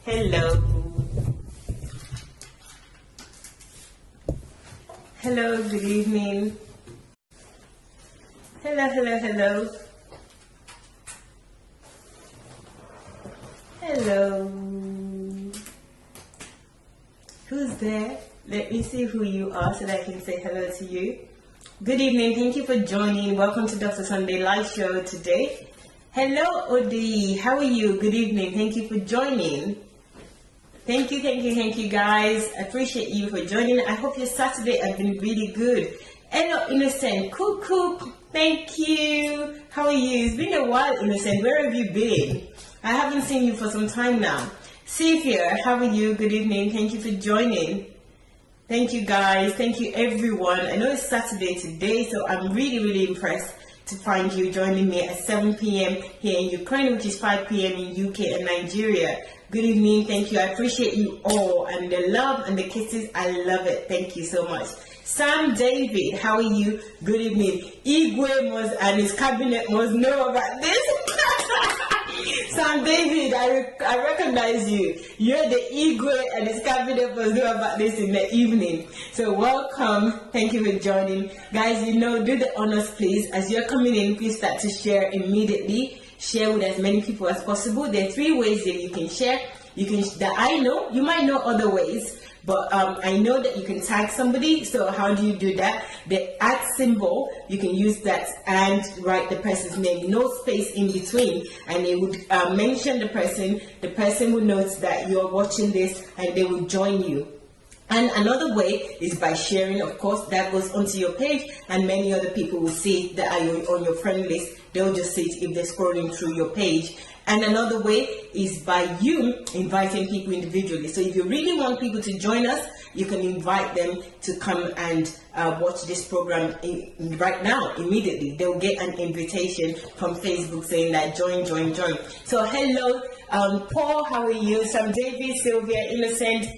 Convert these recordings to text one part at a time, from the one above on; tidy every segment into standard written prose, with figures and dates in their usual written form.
Hello. Hello, good evening. Hello. Hello. Who's there? Let me see who you are so that I can say hello to you. Good evening. Thank you for joining. Welcome to Dr. Sunday Live Show today. Hello, Odi. How are you? Good evening. Thank you for joining. Thank you, guys. I appreciate you for joining. I hope your Saturday has been really good. Hello, Innocent. Cool. Thank you. How are you? It's been a while, Innocent. Where have you been? I haven't seen you for some time now. Sylvia, how are you? Good evening. Thank you for joining. Thank you, guys. Thank you, everyone. I know it's Saturday today, so I'm really impressed to find you joining me at 7 p.m. here in Ukraine, which is 5 p.m. in UK and Nigeria. Good evening. Thank you. I appreciate you all, and the love and the kisses. I love it. Thank you so much. Sam David, how are you? Good evening. Igwe must and his cabinet must know about this. Sam David, I recognize you. You're the Igwe and his cabinet must know about this in the evening. So welcome. Thank you for joining. Guys, do the honors, please. As you're coming in, please start to share immediately. Share with as many people as possible. There are 3 ways that you can share. That I know. You might know other ways, but I know that you can tag somebody. So how do you do that? The @ symbol, you can use that and write the person's name, no space in between, and it would mention the person. The person will note that you're watching this, and they will join you. And another way is by sharing, of course. That goes onto your page, and many other people will see that are on your friend list. They'll just see it if they're scrolling through your page. And another way is by you inviting people individually. So if you really want people to join us, you can invite them to come and watch this program right now, immediately. They'll get an invitation from Facebook saying that join. So hello, Paul, how are you? Sam David, Sylvia, Innocent,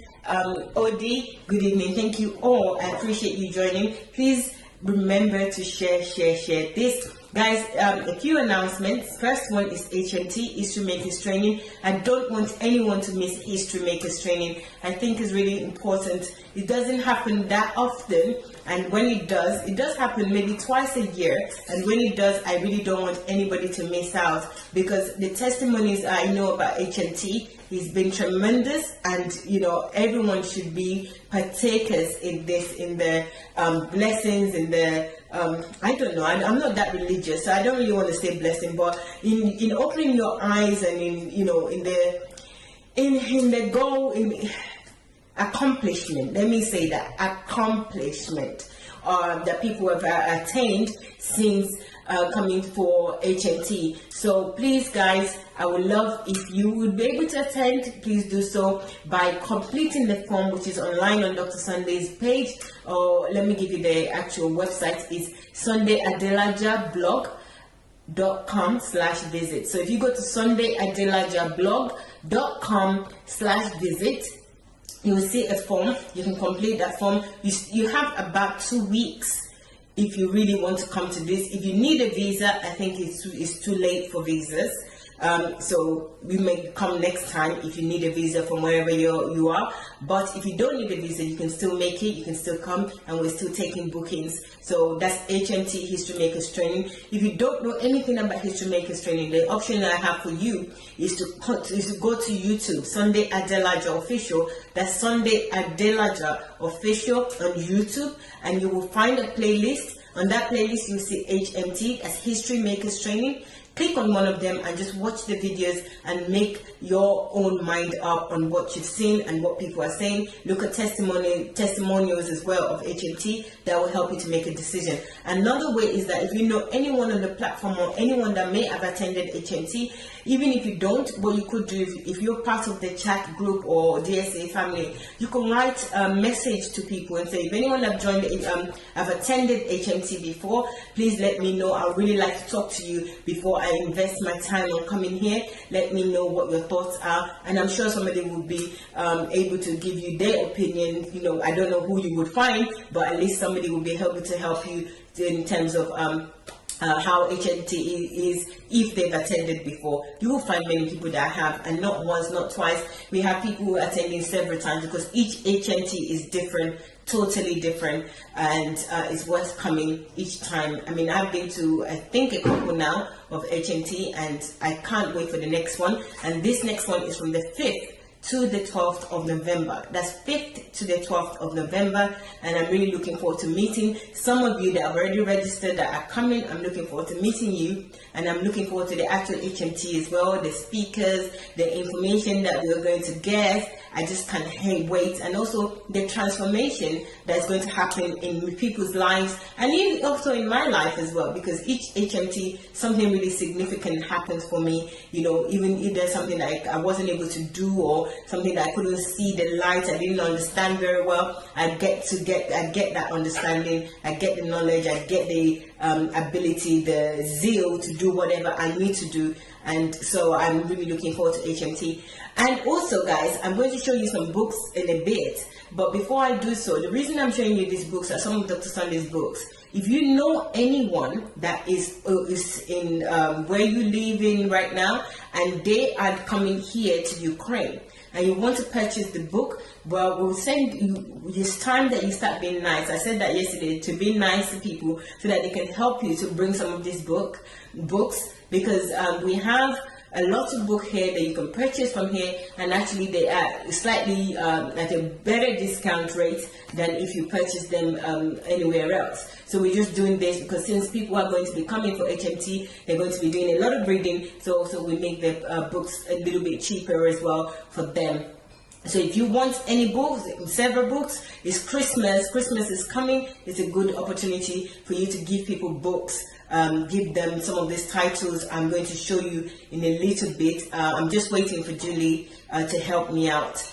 Odi, good evening. Thank you all. I appreciate you joining. Please remember to share this. Guys, a few announcements. First one is HMT, History Makers Training. I don't want anyone to miss History Makers Training. I think it's really important. It doesn't happen that often, and when it does happen maybe twice a year. And when it does, I really don't want anybody to miss out, because the testimonies I know about HMT has been tremendous, and everyone should be partakers in this, in the blessings, in the I don't know, I'm not that religious, so I don't really want to say blessing, but in opening your eyes and in the goal, in accomplishment, let me say that, accomplishment that people have attained since coming for HMT. So please, guys, I would love if you would be able to attend. Please do so by completing the form, which is online on Dr. Sunday's page, or let me give you the actual website. It's sundayadelajablog.com/visit. So if you go to sundayadelajablog.com/visit, you will see a form. You can complete that form. You have about 2 weeks if you really want to come to this. If you need a visa, I think it's too late for visas. So we may come next time if you need a visa from wherever you are. But if you don't need a visa, you can still make it. You can still come, and we're still taking bookings. So that's HMT, History Makers Training. If you don't know anything about History Makers Training, the option that I have for you is to go to YouTube, Sunday Adelaja Official. That's Sunday Adelaja Official on YouTube, and you will find a playlist. On that playlist, you'll see HMT as History Makers Training. Click on one of them and just watch the videos and make your own mind up on what you've seen and what people are saying. Look at testimonials as well of HMT. That will help you to make a decision. Another way is that if you know anyone on the platform or anyone that may have attended HMT, even if you don't, what you could do, if you're part of the chat group or DSA family, you can write a message to people and say, if anyone have attended HMT before, please let me know. I would really like to talk to you before I invest my time on coming here. Let me know what your thoughts are, and I'm sure somebody will be able to give you their opinion. I don't know who you would find, but at least somebody will be able to help you in terms of how HMT is if they've attended before. You will find many people that have, and not once, not twice. We have people who are attending several times because each HMT is different, totally different, and it's worth coming each time. I mean, I've been to, I think, a couple now of HMT, and I can't wait for the next one. And this next one is from the 5th to the 12th of November. That's 5th to the 12th of November, and I'm really looking forward to meeting some of you that have already registered that are coming. I'm looking forward to meeting you, and I'm looking forward to the actual HMT as well, the speakers, the information that we're going to get. I just can't wait, and also the transformation that's going to happen in people's lives, and even also in my life as well, because each HMT, something really significant happens for me. You know, even if there's something that I wasn't able to do, or something that I couldn't see the light, I didn't understand very well, I get that understanding, I get the knowledge, I get the ability, the zeal to do whatever I need to do. And so I'm really looking forward to HMT. And also, guys, I'm going to show you some books in a bit, but before I do so, the reason I'm showing you these books are some of Dr. Sunday's books. If you know anyone that is in where you live in right now, and they are coming here to Ukraine, and you want to purchase the book, well, we'll send you, it's time that you start being nice. I said that yesterday, to be nice to people so that they can help you to bring some of these books, because we have a lot of books here that you can purchase from here, and actually they are slightly at a better discount rate than if you purchase them anywhere else. So we're just doing this because since people are going to be coming for HMT, they're going to be doing a lot of reading, so also we make the books a little bit cheaper as well for them. So if you want any books, several books, it's Christmas. Christmas is coming. It's a good opportunity for you to give people books. Give them some of these titles I'm going to show you in a little bit. I'm just waiting for Julie to help me out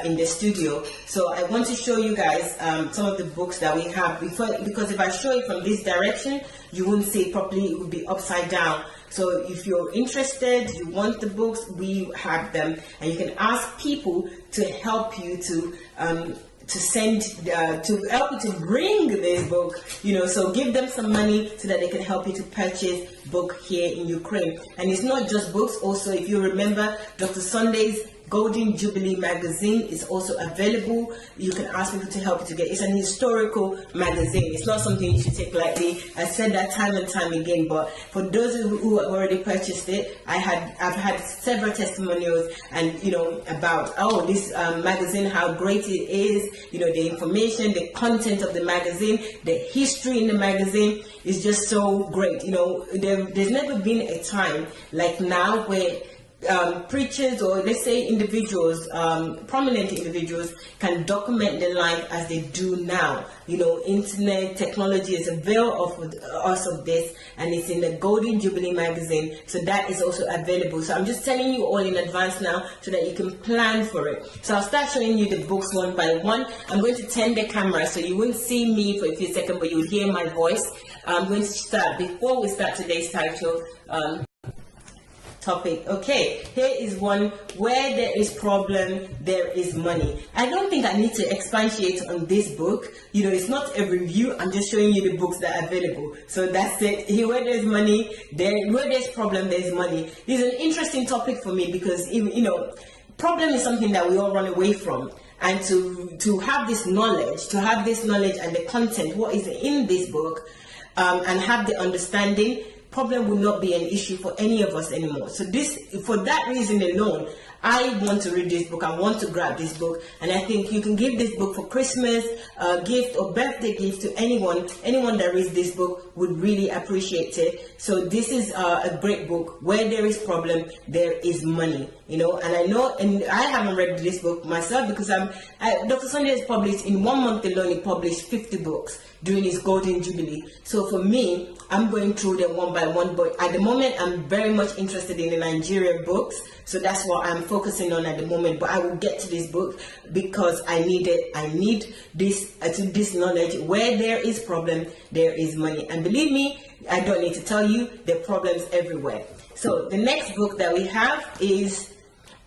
in the studio. So I want to show you guys some of the books that we have, because if I show it from this direction, you wouldn't see it properly. It would be upside down. So if you're interested, you want the books, we have them, and you can ask people to help you to help you to bring this book, you know. So give them some money so that they can help you to purchase book here in Ukraine. And it's not just books. Also, if you remember, Dr. Sunday's Golden Jubilee magazine is also available. You can ask people to help you to get. It's an historical magazine. It's not something you should take lightly. I said that time and time again, but for those who have already purchased it, I've had several testimonials, and you know, about this magazine, how great it is. You know, the information, the content of the magazine, the history in the magazine is just so great. You know, there's never been a time like now where preachers, or let's say individuals, prominent individuals, can document their life as they do now. You know, internet technology is a veil of us of this, and it's in the Golden Jubilee magazine, so that is also available. So I'm just telling you all in advance now so that you can plan for it. So I'll start showing you the books one by one. I'm going to turn the camera so you won't see me for a few seconds, but you'll hear my voice. I'm going to start, before we start today's title, topic. Okay, here is one: where there is problem, there is money. I don't think I need to expatiate on this book. You know, it's not a review. I'm just showing you the books that are available. So that's it. Here, where there's money, where there's problem, there's money. This is an interesting topic for me because, you know, problem is something that we all run away from. And to have this knowledge, and the content, what is in this book, and have the understanding, problem will not be an issue for any of us anymore. So for that reason alone, I want to read this book. I want to grab this book, and I think you can give this book for Christmas gift or birthday gift to anyone. Anyone that reads this book would really appreciate it. So this is a great book. Where there is problem, there is money. You know, and I know, and I haven't read this book myself because Dr. Sunday has published, in 1 month alone, he published 50 books during his Golden Jubilee. So for me, I'm going through them one by one, but at the moment, I'm very much interested in the Nigerian books. So that's what I'm focusing on at the moment. But I will get to this book because I need it. I need this knowledge. Where there is problem, there is money. And believe me, I don't need to tell you, there are problems everywhere. So the next book that we have is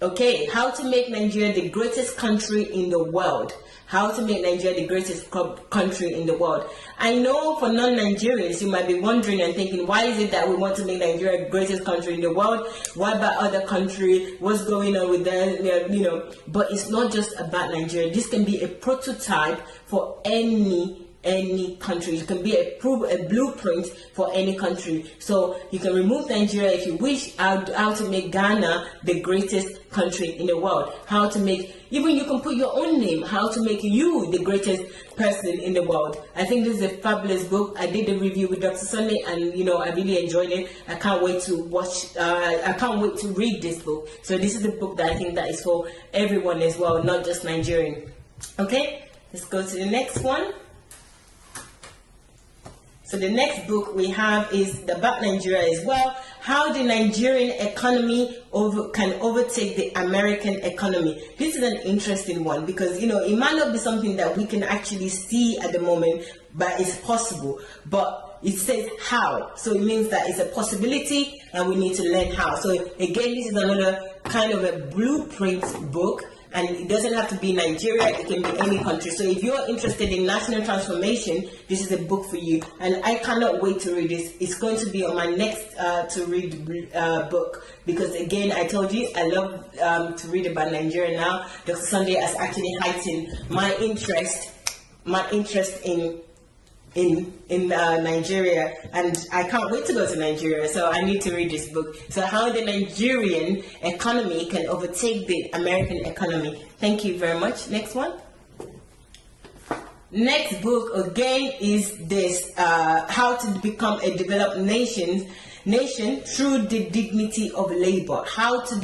Okay, how to make Nigeria the greatest country in the world. How to make Nigeria the greatest country in the world. I know for non-Nigerians, you might be wondering and thinking, why is it that we want to make Nigeria the greatest country in the world? What about other countries? What's going on with them? You know, but it's not just about Nigeria. This can be a prototype for any country. It can be a blueprint for any country. So you can remove Nigeria if you wish. How to make Ghana the greatest country in the world. How to make, even you can put your own name, how to make you the greatest person in the world. I think this is a fabulous book. I did a review with Dr. Sunday, and you know, I really enjoyed it. I can't wait to watch, I can't wait to read this book. So this is a book that I think that is for everyone as well, not just Nigerian. Okay, let's go to the next one. So the next book we have is about Nigeria as well. How the Nigerian economy can overtake the American economy. This is an interesting one because, you know, it might not be something that we can actually see at the moment, but it's possible. But it says how, so it means that it's a possibility and we need to learn how. So again, this is another kind of a blueprint book. And it doesn't have to be Nigeria, it can be any country. So if you're interested in national transformation, this is a book for you. And I cannot wait to read this. It's going to be on my next to read book. Because again, I told you, I love to read about Nigeria now. Dr. Sunday has actually heightened my interest in Nigeria, and I can't wait to go to Nigeria, so I need to read this book. So how the Nigerian economy can overtake the American economy. Thank you very much. Next one. Next book again is this, how to become a developed nation through the dignity of labor. How to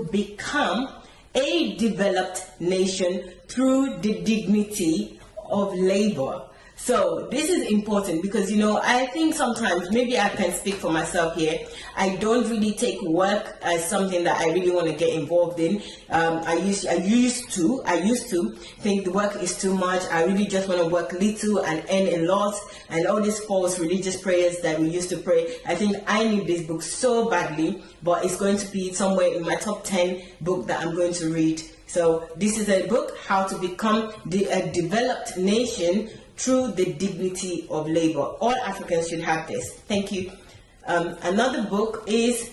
become a developed nation through the dignity of labor. So this is important because, you know, I think sometimes, maybe I can speak for myself here, I don't really take work as something that I really want to get involved in. I used to think the work is too much. I really just want to work little and earn a lot, and all these false religious prayers that we used to pray. I think I need this book so badly, but it's going to be somewhere in my top 10 book that I'm going to read. So this is a book, How to Become a Developed Nation Through the Dignity of Labor. All Africans should have this. Thank you. Another book is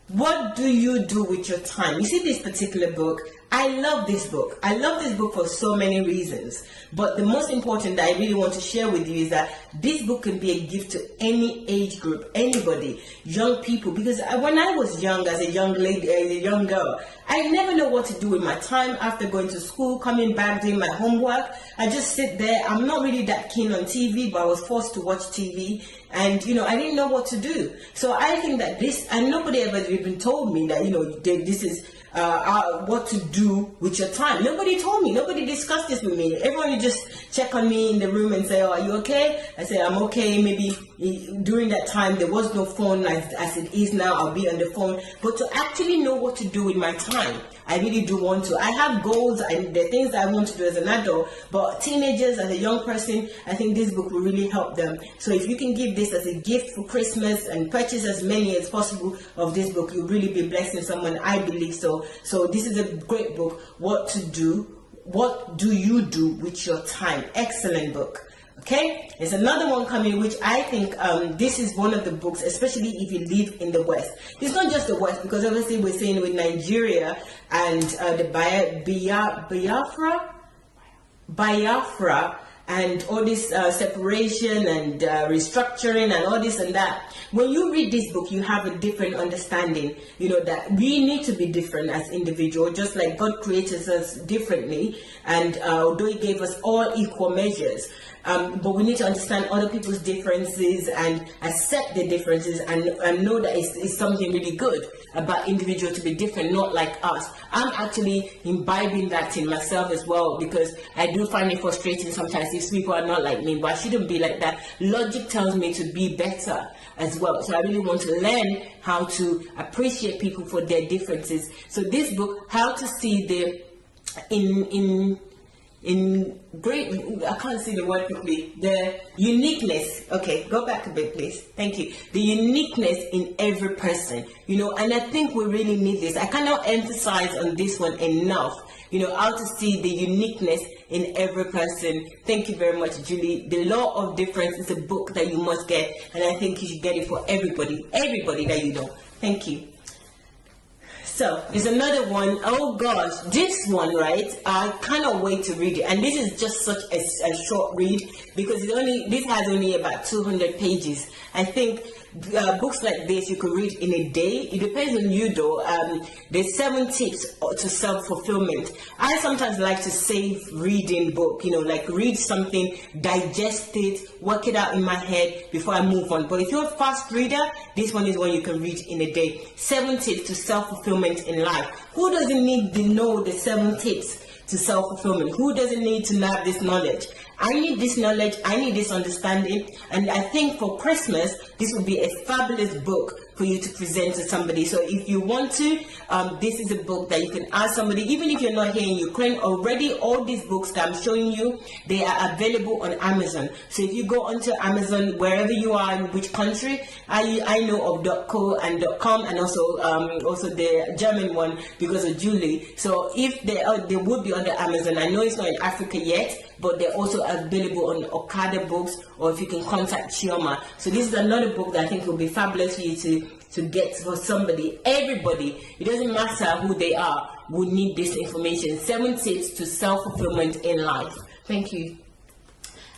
What Do You Do With Your Time? You see this particular book, I love this book. I love this book for so many reasons. But the most important that I really want to share with you is that this book can be a gift to any age group, anybody, young people. Because when I was young, as a young lady, as a young girl, I never know what to do with my time after going to school, coming back, doing my homework. I just sit there. I'm not really that keen on TV, but I was forced to watch TV. And, you know, I didn't know what to do. So I think that this, and nobody ever even told me that, you know, this is what to do with your time. Nobody told me. Nobody discussed this with me. Everyone would just check on me in the room and say, "Oh, are you okay?" I say, "I'm okay." Maybe during that time there was no phone as it is now. I'll be on the phone. But to actually know what to do with my time, I really do want to. I have goals and the things I want to do as an adult, but teenagers, as a young person, I think this book will really help them. So if you can give this as a gift for Christmas and purchase as many as possible of this book, you'll really be blessing someone. I believe so. So this is a great book. What do you do with your time? Excellent book. Okay, there's another one coming, which I think this is one of the books, especially if you live in the West. It's not just the West, because obviously we're saying with Nigeria and the Biafra and all this separation and restructuring and all this and that. When you read this book, you have a different understanding, you know, that we need to be different as individuals, just like God created us differently, and although He gave us all equal measures, but we need to understand other people's differences and accept the differences, and know that it's something really good about individual to be different, not like us. I'm actually imbibing that in myself as well, because I do find it frustrating sometimes if people are not like me, but I shouldn't be like that. Logic tells me to be better as well. So I really want to learn how to appreciate people for their differences. So this book, How to See the in great, I can't see the word quickly, the uniqueness, okay, go back a bit please, thank you, the uniqueness in every person, you know, and I think we really need this. I cannot emphasize on this one enough, you know, how to see the uniqueness in every person. Thank you very much, Julie. The Law of Difference is a book that you must get, and I think you should get it for everybody that you know. Thank you. So there's another one. Oh gosh, this one, right? I cannot wait to read it. And this is just such a short read because this has only about 200 pages. I think books like this you could read in a day. It depends on you though. There's 7 tips to self-fulfillment. I sometimes like to save reading book, you know, like read something, digest it, work it out in my head before I move on. But if you're a fast reader, this one is one you can read in a day. 7 tips to self-fulfillment in life. Who doesn't need to know the 7 tips to self-fulfillment? Who doesn't need to have this knowledge? I need this knowledge, I need this understanding, and I think for Christmas, this would be a fabulous book for you to present to somebody. So if you want to, this is a book that you can ask somebody, even if you're not here in Ukraine, already all these books that I'm showing you, they are available on Amazon. So if you go onto Amazon, wherever you are, in which country, I know of .co and .com, and also the German one because of Julie. So if they would be under Amazon, I know it's not in Africa yet, but they're also available on Okada Books, or if you can contact Chioma. So this is another book that I think will be fabulous for you to get for somebody. Everybody, it doesn't matter who they are, would need this information. 7 tips to self-fulfillment in life. Thank you.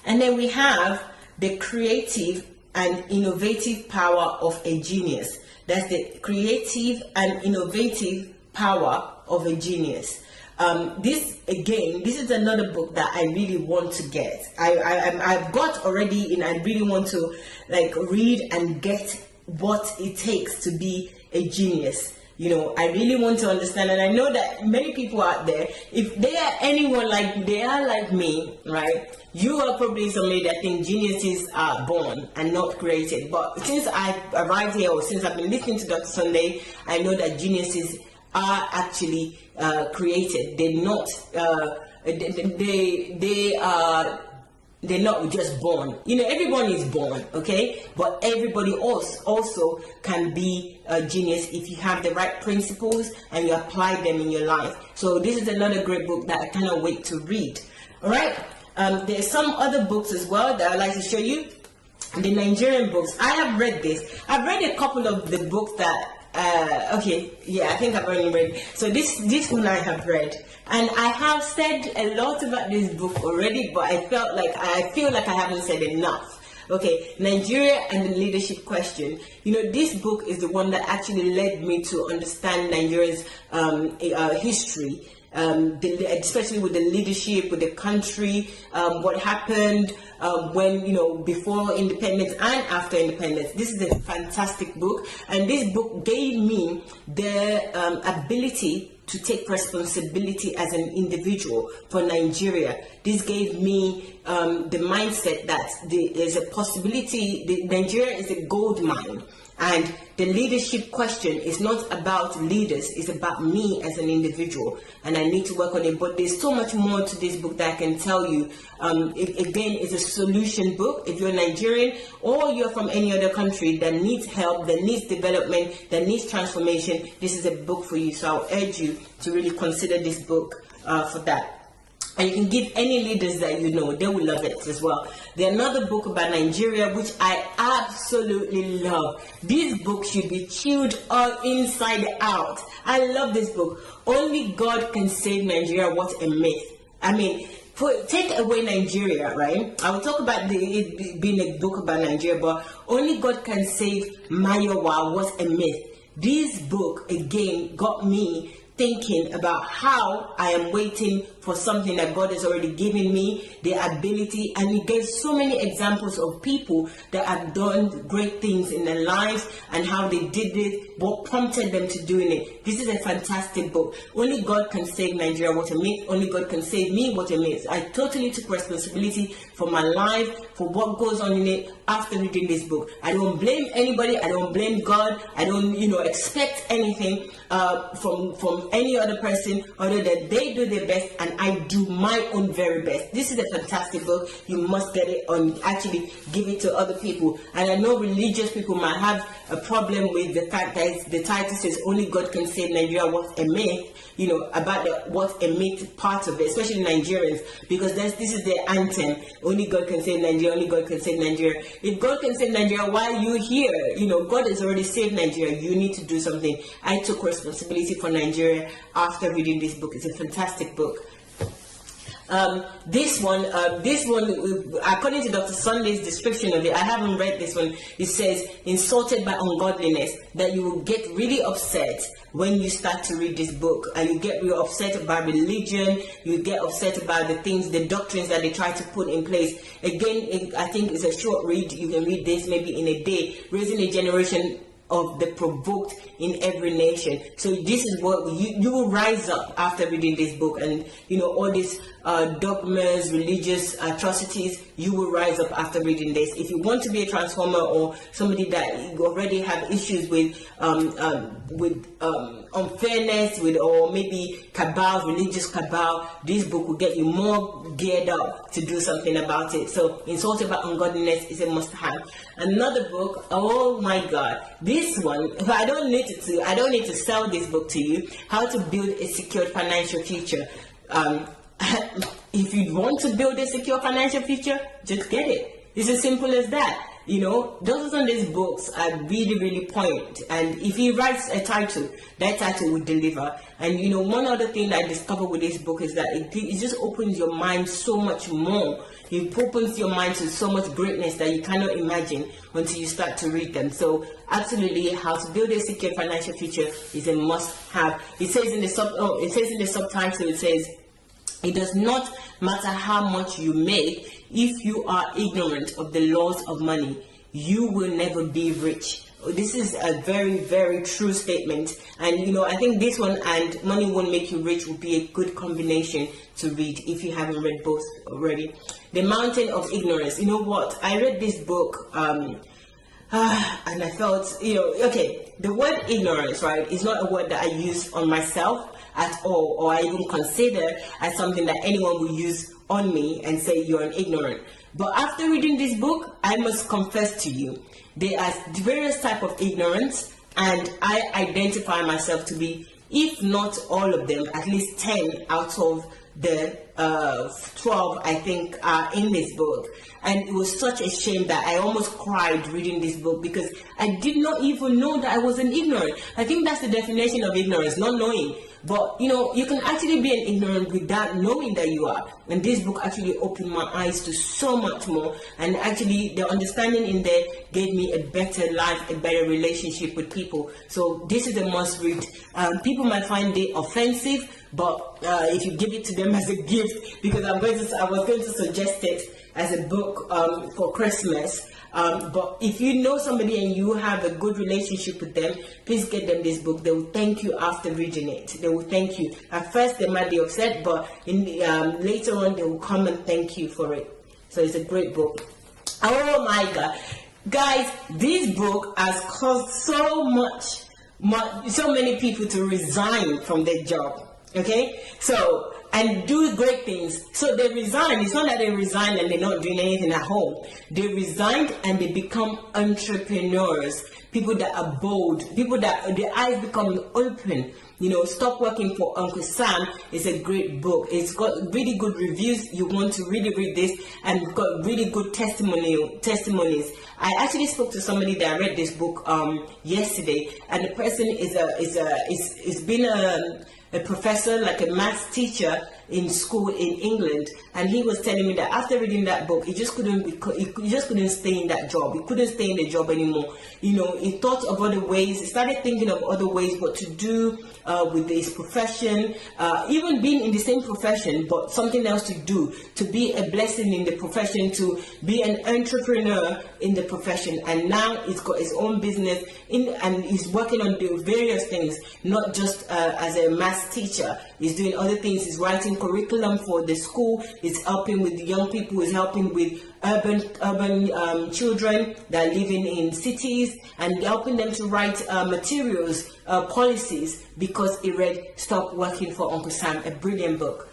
And then we have the creative and innovative power of a genius. That's the creative and innovative power of a genius. This is another book that I really want to get. I've got already, and I really want to like read and get what it takes to be a genius. You know, I really want to understand, and I know that many people out there, if they are anyone like they are like me, right? You are probably somebody that think geniuses are born and not created. But since I arrived here, or since I've been listening to Dr. Sunday, I know that geniuses are actually created. They're not. They're not just born. You know, everyone is born, okay? But everybody else also can be a genius if you have the right principles and you apply them in your life. So this is another great book that I cannot wait to read. All right. There's some other books as well that I'd like to show you. The Nigerian books. I have read this. I've read a couple of the books that. Okay, yeah, I think I've already read. So this one I have read, and I have said a lot about this book already, but I feel like I haven't said enough. Okay, Nigeria and the Leadership Question. You know, this book is the one that actually led me to understand Nigeria's history. Especially with the leadership, with the country, what happened when, you know, before independence and after independence. This is a fantastic book, and this book gave me the ability to take responsibility as an individual for Nigeria. This gave me the mindset that there's a possibility. Nigeria is a gold mine. And the leadership question is not about leaders, it's about me as an individual, and I need to work on it. But there's so much more to this book that I can tell you. Again, it's a solution book. If you're Nigerian or you're from any other country that needs help, that needs development, that needs transformation, this is a book for you. So I'll urge you to really consider this book for that. And you can give any leaders that you know, they will love it as well. There's another book about Nigeria, which I absolutely love. This book should be chewed all inside out. I love this book. Only God Can Save Nigeria. What a myth. I mean, take away Nigeria, right? I will talk about it being a book about Nigeria, but Only God Can Save Mayowa. What a myth. This book, again, got me thinking about how I am waiting for something that God has already given me, the ability, and he gave so many examples of people that have done great things in their lives and how they did it, what prompted them to doing it. This is a fantastic book. Only God Can Save Nigeria. What a myth. Only God Can Save me. What a myth. I totally took responsibility for my life, for what goes on in it after reading this book. I don't blame anybody. I don't blame God. I don't, expect anything from any other person other than they do their best and and I do my own very best. This is a fantastic book. You must get it and actually give it to other people. And I know religious people might have a problem with the fact that the title says only God can save Nigeria, what's a myth, you know, about the what a myth part of it, especially Nigerians, because this is their anthem. Only God can save Nigeria, only God can save Nigeria. If God can save Nigeria, why are you here? You know, God has already saved Nigeria. You need to do something. I took responsibility for Nigeria after reading this book. It's a fantastic book. This one, according to Dr. Sunday's description of it, I haven't read this one. It says, insulted by ungodliness, that you will get really upset when you start to read this book, and you get real upset about religion, you get upset about the things, the doctrines that they try to put in place. Again, I think it's a short read. You can read this maybe in a day. Raising a generation of the provoked in every nation. So this is what you will rise up after reading this book, and you know, all these dogmas, religious atrocities, you will rise up after reading this. If you want to be a transformer or somebody that you already have issues with unfairness, with, or maybe cabal, religious cabal, this book will get you more geared up to do something about it. So Insulted by Ungodliness is a must-have. Another book, oh my God, this one, I don't need to sell this book to you. How to Build a Secure Financial Future. If you want to build a secure financial future, just get it. It's as simple as that. You know, Dr. Sunday's books are really, really point. And if he writes a title, that title will deliver. And you know, one other thing that I discovered with this book is that it just opens your mind so much more. It opens your mind to so much greatness that you cannot imagine until you start to read them. So absolutely, How to Build a Secure Financial Future is a must-have. It says in the subtitle, it says, it does not matter how much you make, if you are ignorant of the laws of money, you will never be rich. This is a very, very true statement. And you know, I think this one and Money Won't Make You Rich will be a good combination to read if you haven't read both already. The Mountain of Ignorance. You know what? I read this book and I felt, you know, okay, the word ignorance, right, is not a word that I use on myself at all, or I even consider as something that anyone will use on me and say you're an ignorant. But after reading this book, I must confess to you, there are various types of ignorance, and I identify myself to be, if not all of them, at least 10 out of the 12 I think are in this book. And it was such a shame that I almost cried reading this book, because I did not even know that I was an ignorant. I think that's the definition of ignorance, not knowing. But you know, you can actually be an ignorant without knowing that you are. And this book actually opened my eyes to so much more. And actually, the understanding in there gave me a better life, a better relationship with people. So this is a must read. People might find it offensive, but if you give it to them as a gift, because I was going to suggest it as a book for Christmas. But if you know somebody and you have a good relationship with them, please get them this book. They will thank you after reading it. They will thank you. At first they might be upset, but later on they will come and thank you for it. So it's a great book. Oh my God. Guys, this book has caused so many people to resign from their job. Okay? So, and do great things. So they resign. It's not that they resign and they're not doing anything at home. They resigned and they become entrepreneurs. People that are bold. People that their eyes become open. You know, Stop Working for Uncle Sam is a great book. It's got really good reviews. You want to really read this, and it's got really good testimonies. I actually spoke to somebody that read this book yesterday, and the person is been a professor, like a maths teacher in school in England, and he was telling me that after reading that book, he just couldn't stay in that job. He couldn't stay in the job anymore. You know, he thought of other ways. He started thinking of other ways what to do with his profession, even being in the same profession, but something else to do, to be a blessing in the profession, to be an entrepreneur in the profession. And now he's got his own business and he's working on the various things, not just as a maths teacher. He's doing other things. He's writing curriculum for the school. He's helping with the young people. He's helping with urban children that are living in cities, and helping them to write materials, policies, because he read Stop Working for Uncle Sam, a brilliant book.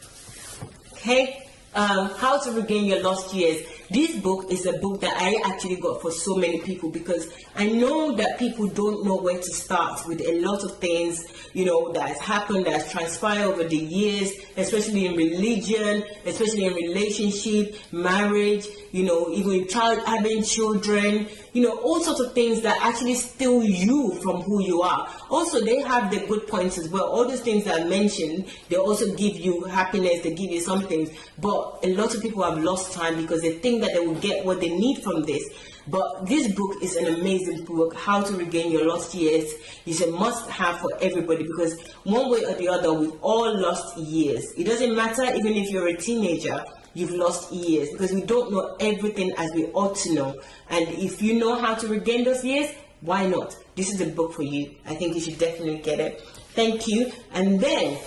Okay, how to regain your lost years. This book is a book that I actually got for so many people, because I know that people don't know where to start with a lot of things, you know, that has happened, that has transpired over the years, especially in religion, especially in relationship, marriage, you know, even having children, you know, all sorts of things that actually steal you from who you are. Also, they have the good points as well. All those things that I mentioned, they also give you happiness, they give you some things. But a lot of people have lost time because they think that they will get what they need from this. But this book is an amazing book. How to Regain Your Lost Years is a must-have for everybody, because one way or the other, we've all lost years. It doesn't matter even if you're a teenager, you've lost years, because we don't know everything as we ought to know. And if you know how to regain those years, why not? This is a book for you. I think you should definitely get it. Thank you. And then,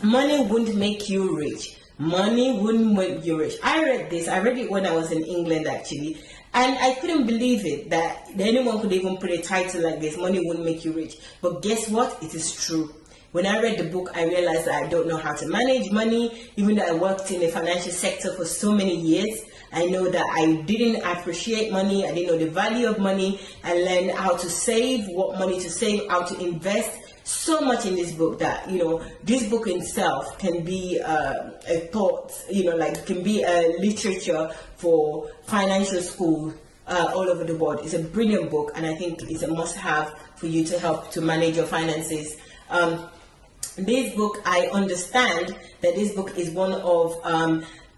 Money Won't Make You Rich. Money Wouldn't Make You Rich. I read this. I read it when I was in England, actually. And I couldn't believe it that anyone could even put a title like this, Money Won't Make You Rich. But guess what? It is true. When I read the book, I realized that I don't know how to manage money. Even though I worked in the financial sector for so many years, I know that I didn't appreciate money. I didn't know the value of money. I learned how to save, what money to save, how to invest. So much in this book that, you know, this book itself can be a thought, you know, like can be a literature for financial school all over the world. It's a brilliant book, and I think it's a must-have for you to help to manage your finances. This book, I understand that this book is one of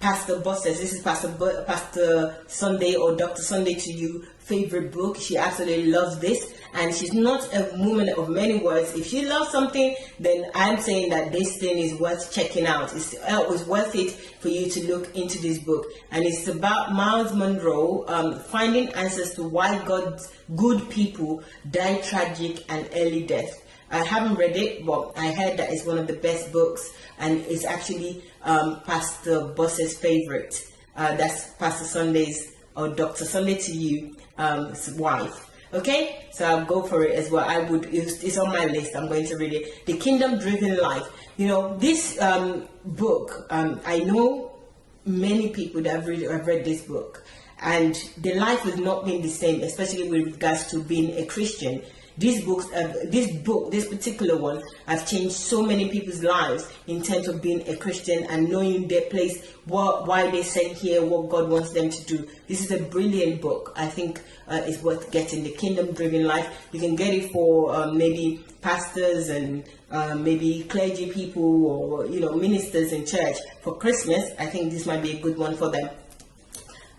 Pastor Boss's, this is Pastor Sunday or Dr. Sunday to you, favorite book. She absolutely loves this, and she's not a woman of many words. If she loves something, then I'm saying that this thing is worth checking out. It's always worth it for you to look into this book. And it's about Miles Monroe finding answers to why God's good people die tragic and early death. I haven't read it, but I heard that it's one of the best books, and it's actually Pastor Boss's favorite. That's Pastor Sunday's, or Dr. Sunday to you, wife. Okay, so I'll go for it as well. It's on my list. I'm going to read it. The Kingdom Driven Life. You know, this book, I know many people that have read this book, and their life has not been the same, especially with regards to being a Christian. This particular one, has changed so many people's lives in terms of being a Christian and knowing their place, why they're sent here, what God wants them to do. This is a brilliant book. I think it's worth getting. The Kingdom Driven Life. You can get it for maybe pastors and maybe clergy people, or, you know, ministers in church for Christmas. I think this might be a good one for them.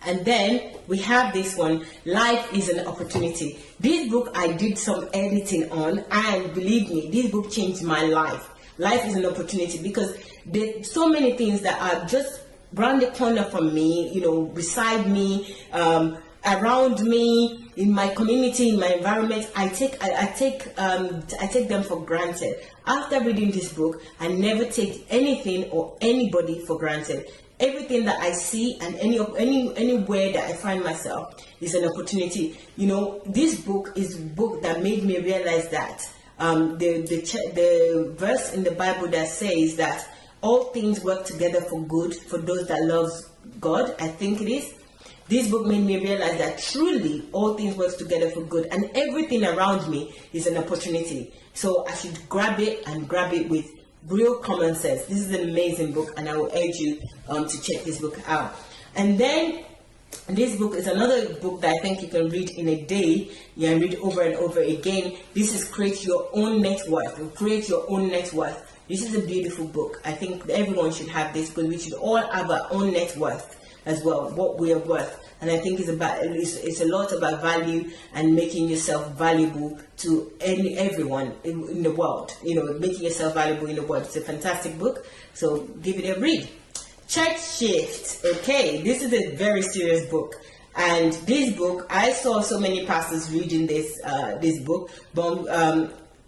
And then we have this one, Life is an Opportunity. This book I did some editing on, and believe me, this book changed my life. Life is an opportunity, because there's so many things that are just around the corner from me, you know, beside me, around me, in my community, in my environment. I take them for granted. After reading this book, I never take anything or anybody for granted. Everything that I see and anywhere that I find myself is an opportunity. You know, this book is a book that made me realize that the verse in the Bible that says that all things work together for good for those that love God, I think it is. This book made me realize that truly all things work together for good, and everything around me is an opportunity. So I should grab it, and grab it with real common sense. This is an amazing book, and I will urge you to check this book out. And then this book is another book that I think you can read in a day. You can read over and over again. This is Create Your Own Net Worth. Create Your Own Net Worth. This is a beautiful book. I think everyone should have this, because we should all have our own net worth as well, what we are worth. And I think it's a lot about value and making yourself valuable to everyone in the world. You know, making yourself valuable in the world. It's a fantastic book, so give it a read. Church Shift. Okay, this is a very serious book. And this book, I saw so many pastors reading this book, but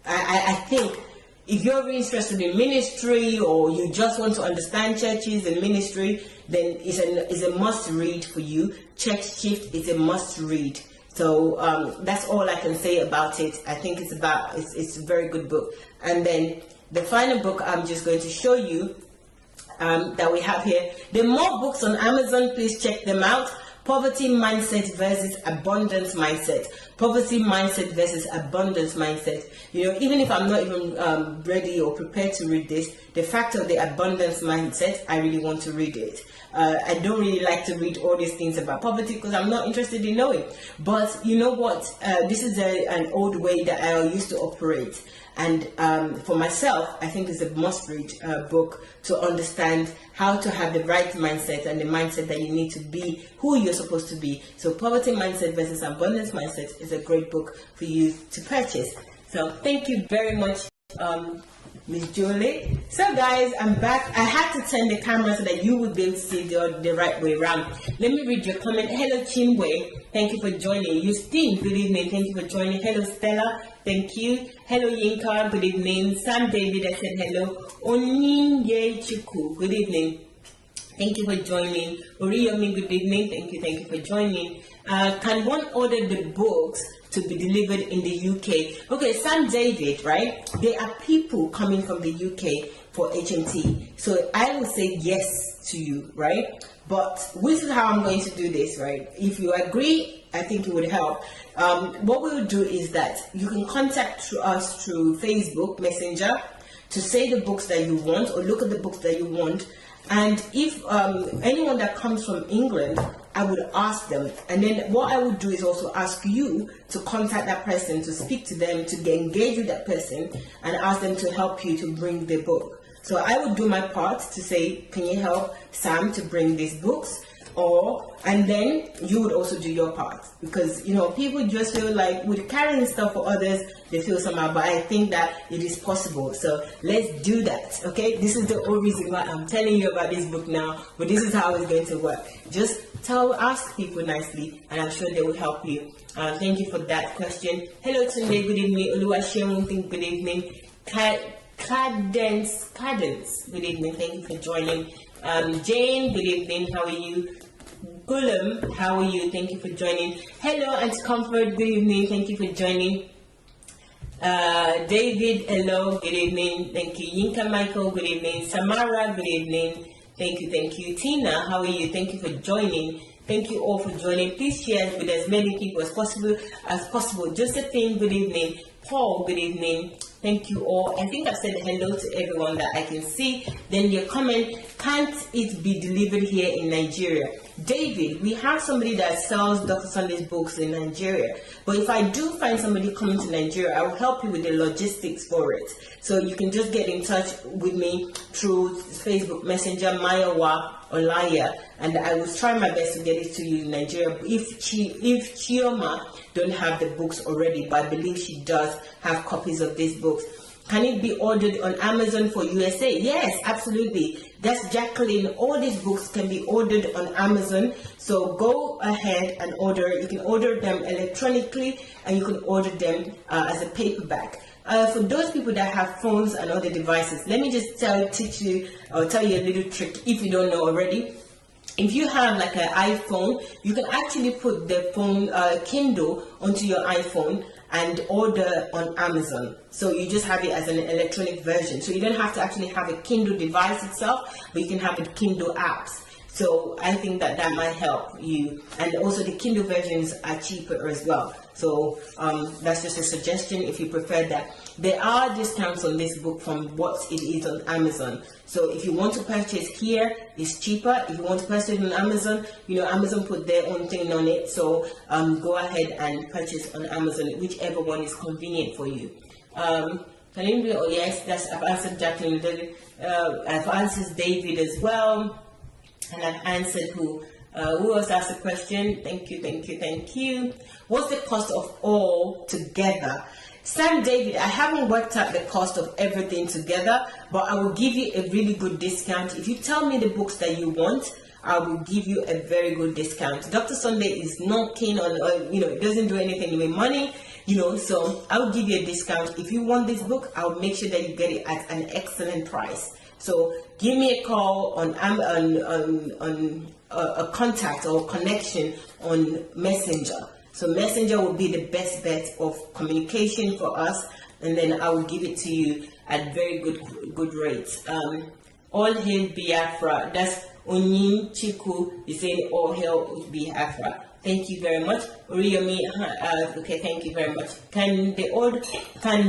I think if you're really interested in ministry, or you just want to understand churches and ministry, then it's a must read for you. Church Shift is a must read. So that's all I can say about it. I think it's a very good book. And then the final book I'm just going to show you that we have here. There are more books on Amazon. Please check them out. Poverty Mindset versus Abundance Mindset. Poverty Mindset versus Abundance Mindset. You know, even if I'm not even ready or prepared to read this, the fact of the abundance mindset, I really want to read it. I don't really like to read all these things about poverty because I'm not interested in knowing. But you know what? This is an old way that I used to operate. And for myself, I think it's a must-read book to understand how to have the right mindset and the mindset that you need to be who you're supposed to be. So Poverty Mindset versus Abundance Mindset is a great book for you to purchase. So thank you very much, Miss Julie. So guys, I'm back. I had to turn the camera so that you would be able to see the right way around. Let me read your comment. Hello Chinwe, thank you for joining. Justine, good evening, thank you for joining. Hello Stella, thank you. Hello Yinka, good evening. Sam David, I said hello. Oninye Chuku, good evening. Thank you for joining. Oriyomi, good evening. Thank you for joining. Can one order the books to be delivered in the UK? Okay, Sam David, right? There are people coming from the UK for HMT. So I will say yes to you, right? But this is how I'm going to do this, right? If you agree, I think it would help. What we'll do is that you can contact us through Facebook Messenger to say the books that you want or look at the books that you want. And if anyone that comes from England, I would ask them. And then what I would do is also ask you to contact that person, to speak to them, to get engaged with that person and ask them to help you to bring the book. So I would do my part to say, can you help Sam to bring these books? And then you would also do your part, because you know people just feel like with carrying stuff for others they feel somehow, but I think that it is possible. So let's do that. Okay, this is the whole reason why I'm telling you about this book now, but this is how it's going to work. Just ask people nicely and I'm sure they will help you. Thank you for that question. Hello Tunde, good evening. Oluwaseun, good evening. Cadence, good evening, thank you for joining. Jane, good evening, how are you? Gulam, how are you? Thank you for joining. Hello, Auntie Comfort, good evening, thank you for joining. David, hello, good evening, thank you. Yinka Michael, good evening. Samara, good evening, thank you. Tina, how are you? Thank you for joining. Thank you all for joining. Please share with as many people as possible. Josephine, good evening. Paul, good evening. Thank you all. I think I've said hello to everyone that I can see. Then your comment, can't it be delivered here in Nigeria? David, we have somebody that sells Dr. Sunday's books in Nigeria. But if I do find somebody coming to Nigeria, I will help you with the logistics for it. So you can just get in touch with me through Facebook Messenger, Mayowa, Olaya, and I will try my best to get it to you in Nigeria. If Chioma don't have the books already, but I believe she does have copies of these books. Can it be ordered on Amazon for USA? Yes, absolutely. That's Jacqueline. All these books can be ordered on Amazon. So go ahead and order. You can order them electronically and you can order them as a paperback. For those people that have phones and other devices, let me just tell you a little trick if you don't know already. If you have like an iPhone, you can actually put the phone Kindle onto your iPhone and order on Amazon. So you just have it as an electronic version. So you don't have to actually have a Kindle device itself, but you can have the Kindle apps. So I think that might help you. And also the Kindle versions are cheaper as well. So that's just a suggestion if you prefer that. There are discounts on this book from what it is on Amazon. So if you want to purchase here, it's cheaper. If you want to purchase it on Amazon, you know, Amazon put their own thing on it. So go ahead and purchase on Amazon, whichever one is convenient for you. Can you do, oh yes, I've answered Jacqueline. I've answered David as well. And I've answered who else asked the question? Thank you. What's the cost of all together? Sam David, I haven't worked out the cost of everything together, but I will give you a really good discount. If you tell me the books that you want, I will give you a very good discount. Dr. Sunday is not keen on, it doesn't do anything with money, so I will give you a discount. If you want this book, I'll make sure that you get it at an excellent price. So give me a call on a contact or connection on Messenger. So Messenger will be the best bet of communication for us, and then I will give it to you at very good rates. All hail Biafra. That's Onyin Chiku is saying all hail Biafra. Thank you very much. Oriyomi, okay, thank you very much. Can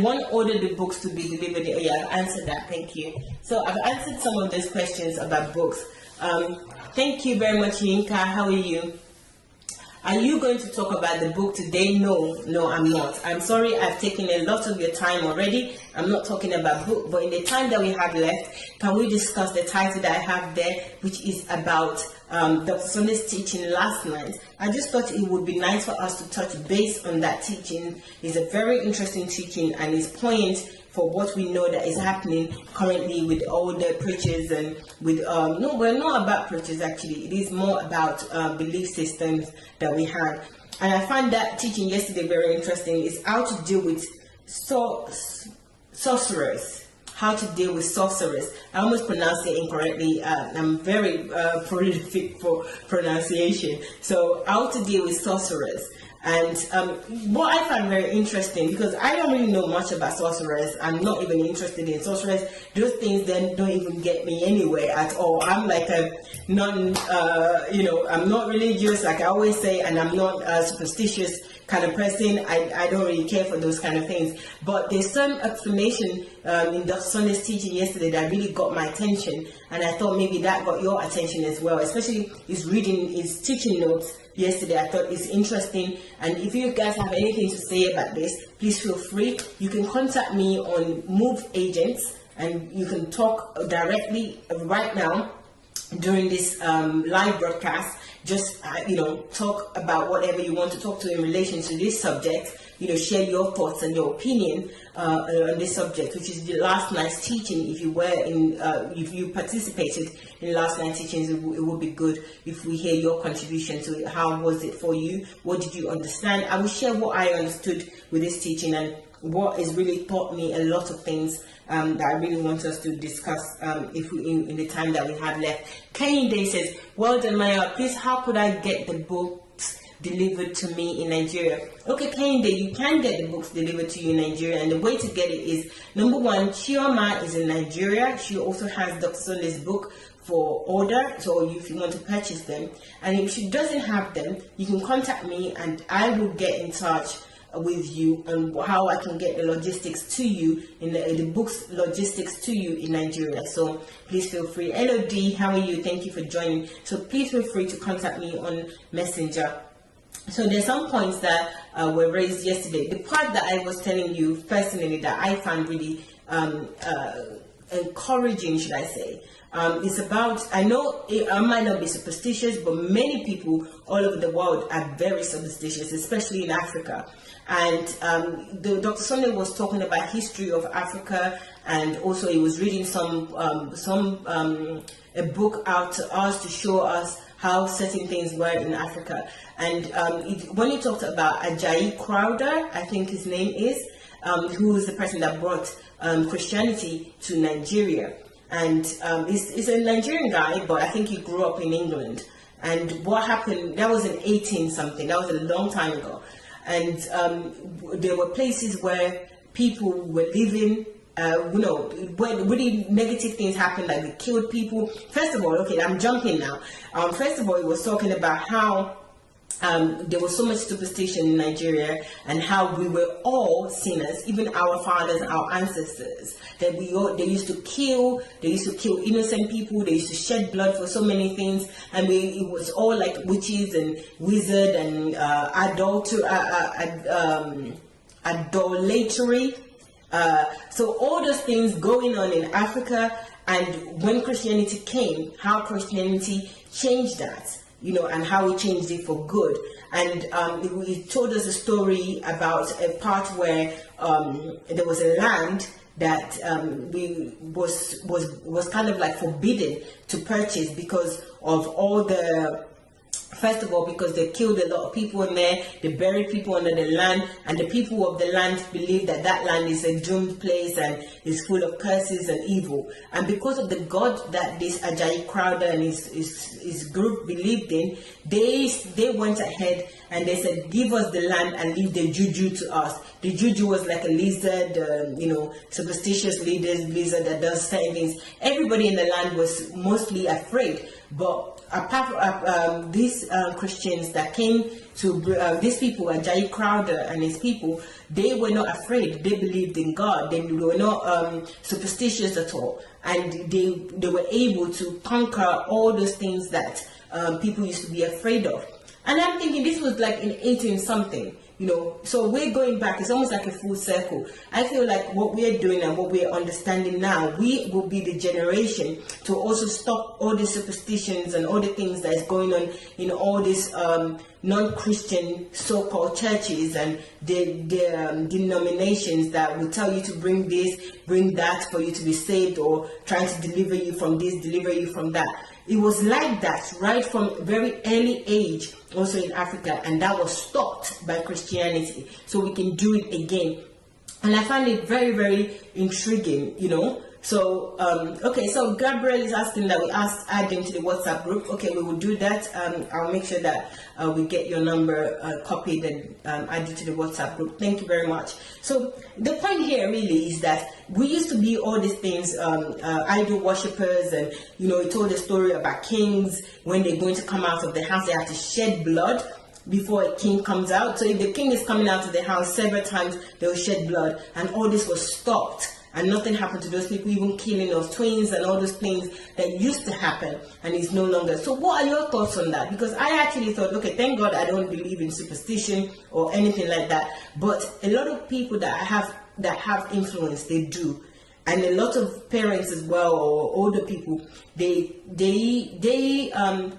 one order the books to be delivered? Oh, yeah, I've answered that. Thank you. So I've answered some of those questions about books. Thank you very much, Yinka. How are you? Are you going to talk about the book today? No, I'm not. I'm sorry, I've taken a lot of your time already. I'm not talking about book, but in the time that we have left, can we discuss the title that I have there, which is about Dr. Sunday's teaching last night? I just thought it would be nice for us to touch base on that teaching. It's a very interesting teaching and it's poignant for what we know that is happening currently with all the preachers and with no, we're not about preachers actually. It is more about belief systems that we have. And I found that teaching yesterday very interesting. It's how to deal with sorcerers. How to deal with sorcerers. I almost pronounced it incorrectly. I'm very prolific for pronunciation. So how to deal with sorcerers. And what I find very interesting, because I don't really know much about sorcerers, I'm not even interested in sorcerers. Those things then don't even get me anywhere at all. I'm like a non, I'm not religious, like I always say, and I'm not a superstitious kind of person. I don't really care for those kind of things. But there's some explanation in Dr. Sunday's teaching yesterday that really got my attention, and I thought maybe that got your attention as well, especially his reading, his teaching notes yesterday. I thought it's interesting, and if you guys have anything to say about this, please feel free. You can contact me on Move Agents, and you can talk directly right now during this live broadcast. Just talk about whatever you want to talk to in relation to this subject. Share your thoughts and your opinion on this subject, which is the last night's teaching. If you were in, if you participated in last night's teachings, it would be good if we hear your contribution to it. How was it for you? What did you understand? I will share what I understood with this teaching and what has really taught me a lot of things that I really want us to discuss in the time that we have left. Kenny Day says, well done, Maya. Please, how could I get the books delivered to me in Nigeria? Okay, Kenny Day, you can get the books delivered to you in Nigeria, and the way to get it is, number one, Chioma is in Nigeria. She also has Dr. Sunday's book for order, so if you want to purchase them. And if she doesn't have them, you can contact me and I will get in touch with you and how I can get the logistics to you in the books logistics to you in Nigeria. So please feel free. LOD, how are you? Thank you for joining. So please feel free to contact me on Messenger. So there's some points that were raised yesterday. The part that I was telling you personally that I found really encouraging, should I say, it's about, I know I might not be superstitious, but many people all over the world are very superstitious, especially in Africa. And Dr. Sunday was talking about history of Africa, and also he was reading a book out to us to show us how certain things were in Africa. And when he talked about Ajayi Crowther, I think his name is, who is the person that brought Christianity to Nigeria. And he's a Nigerian guy, but I think he grew up in England. And what happened, that was in 18 something, that was a long time ago. And there were places where people were living, when really negative things happened, like they killed people. First of all, okay, I'm jumping now. First of all, it was talking about how there was so much superstition in Nigeria, and how we were all sinners, even our fathers, our ancestors. That they used to kill innocent people. They used to shed blood for so many things, and it was all like witches and wizards and idolatry. So all those things going on in Africa, and when Christianity came, how Christianity changed that. And how he changed it for good. And he told us a story about a part where there was a land that was kind of like forbidden to purchase because of all the First of all, because they killed a lot of people in there, they buried people under the land, and the people of the land believe that that land is a doomed place and is full of curses and evil. And because of the God that this Ajayi Crowther and his group believed in, they went ahead and they said, give us the land and leave the juju to us. The juju was like a lizard, superstitious lizard that does certain things. Everybody in the land was mostly afraid. But apart from these Christians that came to these people, Ajayi Crowther and his people, they were not afraid. They believed in God. They were not superstitious at all, and they were able to conquer all those things that people used to be afraid of. And I'm thinking this was like in 18 something. So we're going back. It's almost like a full circle. I feel like what we're doing and what we're understanding now, we will be the generation to also stop all the superstitions and all the things that is going on in all these non-Christian so-called churches and the denominations that will tell you to bring this, bring that for you to be saved, or trying to deliver you from this, deliver you from that. It was like that right from very early age, also in Africa, and that was stopped by Christianity. So we can do it again. And I find it very, very intriguing, So, okay, so Gabriel is asking that we add them to the WhatsApp group. Okay, we will do that. I'll make sure that we get your number copied and add you to the WhatsApp group. Thank you very much. So the point here really is that we used to be all these things, idol worshippers, and, it told a story about kings. When they're going to come out of the house, they have to shed blood before a king comes out. So if the king is coming out of the house several times, they'll shed blood, and all this was stopped. And nothing happened to those people, even killing of twins and all those things that used to happen, and it's no longer. So what are your thoughts on that? Because I actually thought, okay, thank God I don't believe in superstition or anything like that. But a lot of people that have influence, they do. And a lot of parents as well, or older people, they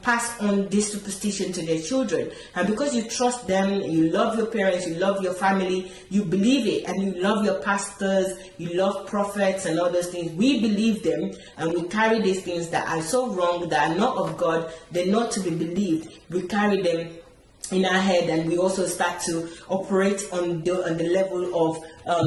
pass on this superstition to their children. And because you trust them, you love your parents, you love your family, you believe it, and you love your pastors, you love prophets and all those things. We believe them, and we carry these things that are so wrong, that are not of God, they're not to be believed. We carry them in our head, and we also start to operate on the level of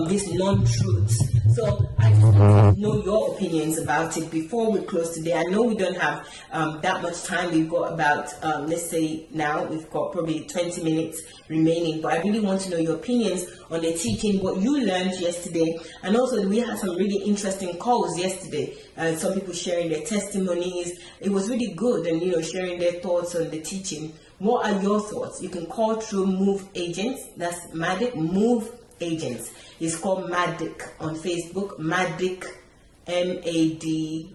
these non-truths. So I just want to know your opinions about it before we close today. I know we don't have that much time. We've got about, let's say now, we've got probably 20 minutes remaining. But I really want to know your opinions on the teaching, what you learned yesterday. And also, we had some really interesting calls yesterday. Some people sharing their testimonies. It was really good, and, sharing their thoughts on the teaching. What are your thoughts? You can call through Move Agents. That's Madik Move Agents. It's called Madik on Facebook. Madik, Madic,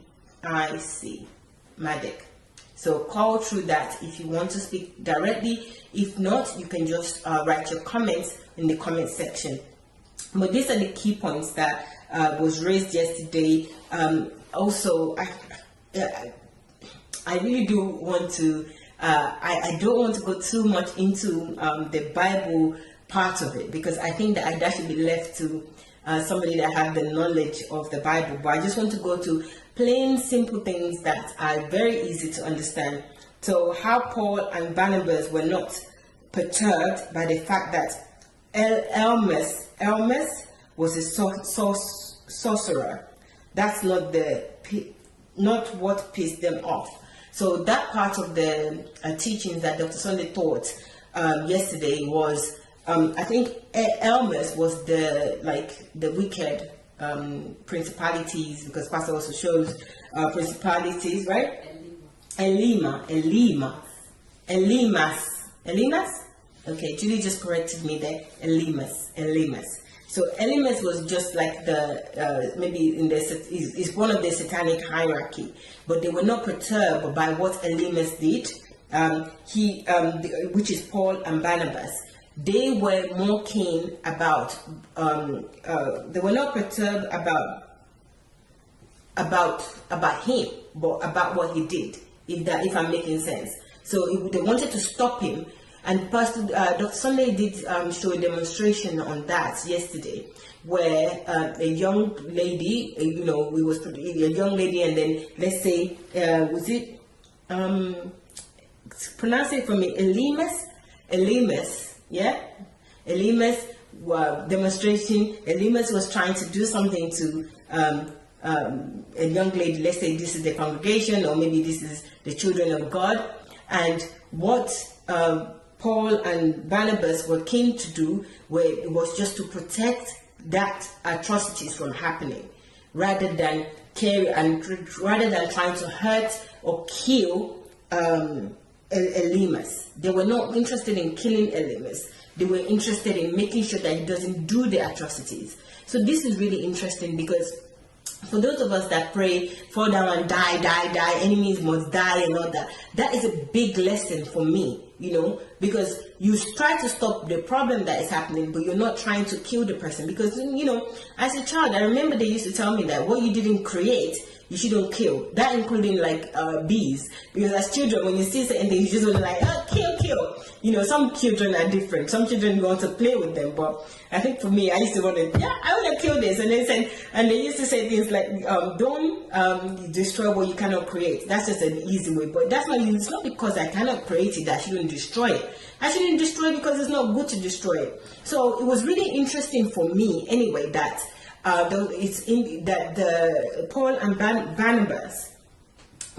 Madik. So call through that if you want to speak directly. If not, you can just write your comments in the comment section. But these are the key points that was raised yesterday. Also, I really do want to. I don't want to go too much into the Bible part of it, because I think that should be left to somebody that have the knowledge of the Bible. But I just want to go to plain, simple things that are very easy to understand. So how Paul and Barnabas were not perturbed by the fact that Elmas was a sorcerer. That's not what pissed them off. So that part of the teachings that Dr. Sunday taught yesterday was, I think Elmas was the wicked principalities, because Pastor also shows principalities, right? Elimas. Okay, Julie just corrected me there. Elimas. So Elimas was just like the maybe is one of the satanic hierarchy, but they were not perturbed by what Elimas did. Which is Paul and Barnabas. They were more keen about. They were not perturbed about him, but about what he did. If I'm making sense. So they wanted to stop him. And Pastor Dr. Sunday did show a demonstration on that yesterday, where a young lady, a young lady, and then let's say was it pronounce it for me, Elymas, yeah? Elymas demonstration. Elymas was trying to do something to a young lady. Let's say this is the congregation, or maybe this is the children of God. And what Paul and Barnabas were keen to do was just to protect that atrocities from happening, rather than trying to hurt or kill Elymas. They were not interested in killing Elymas. They were interested in making sure that he doesn't do the atrocities. So this is really interesting, because for those of us that pray, fall down and die, enemies must die and all that, that is a big lesson for me, because you try to stop the problem that is happening, but you're not trying to kill the person. Because, as a child, I remember they used to tell me that what you didn't create, you shouldn't kill. That including like bees, because as children, when you see certain things, you just want to like, kill. Some children are different. Some children want to play with them, but I think for me, I used to want to, I want to kill this. And they used to say things like, don't destroy what you cannot create. That's just an easy way. But that's not. It's not because I cannot create it that I shouldn't destroy it. I shouldn't destroy it because it's not good to destroy it. So it was really interesting for me, anyway, that the Paul and Barnabas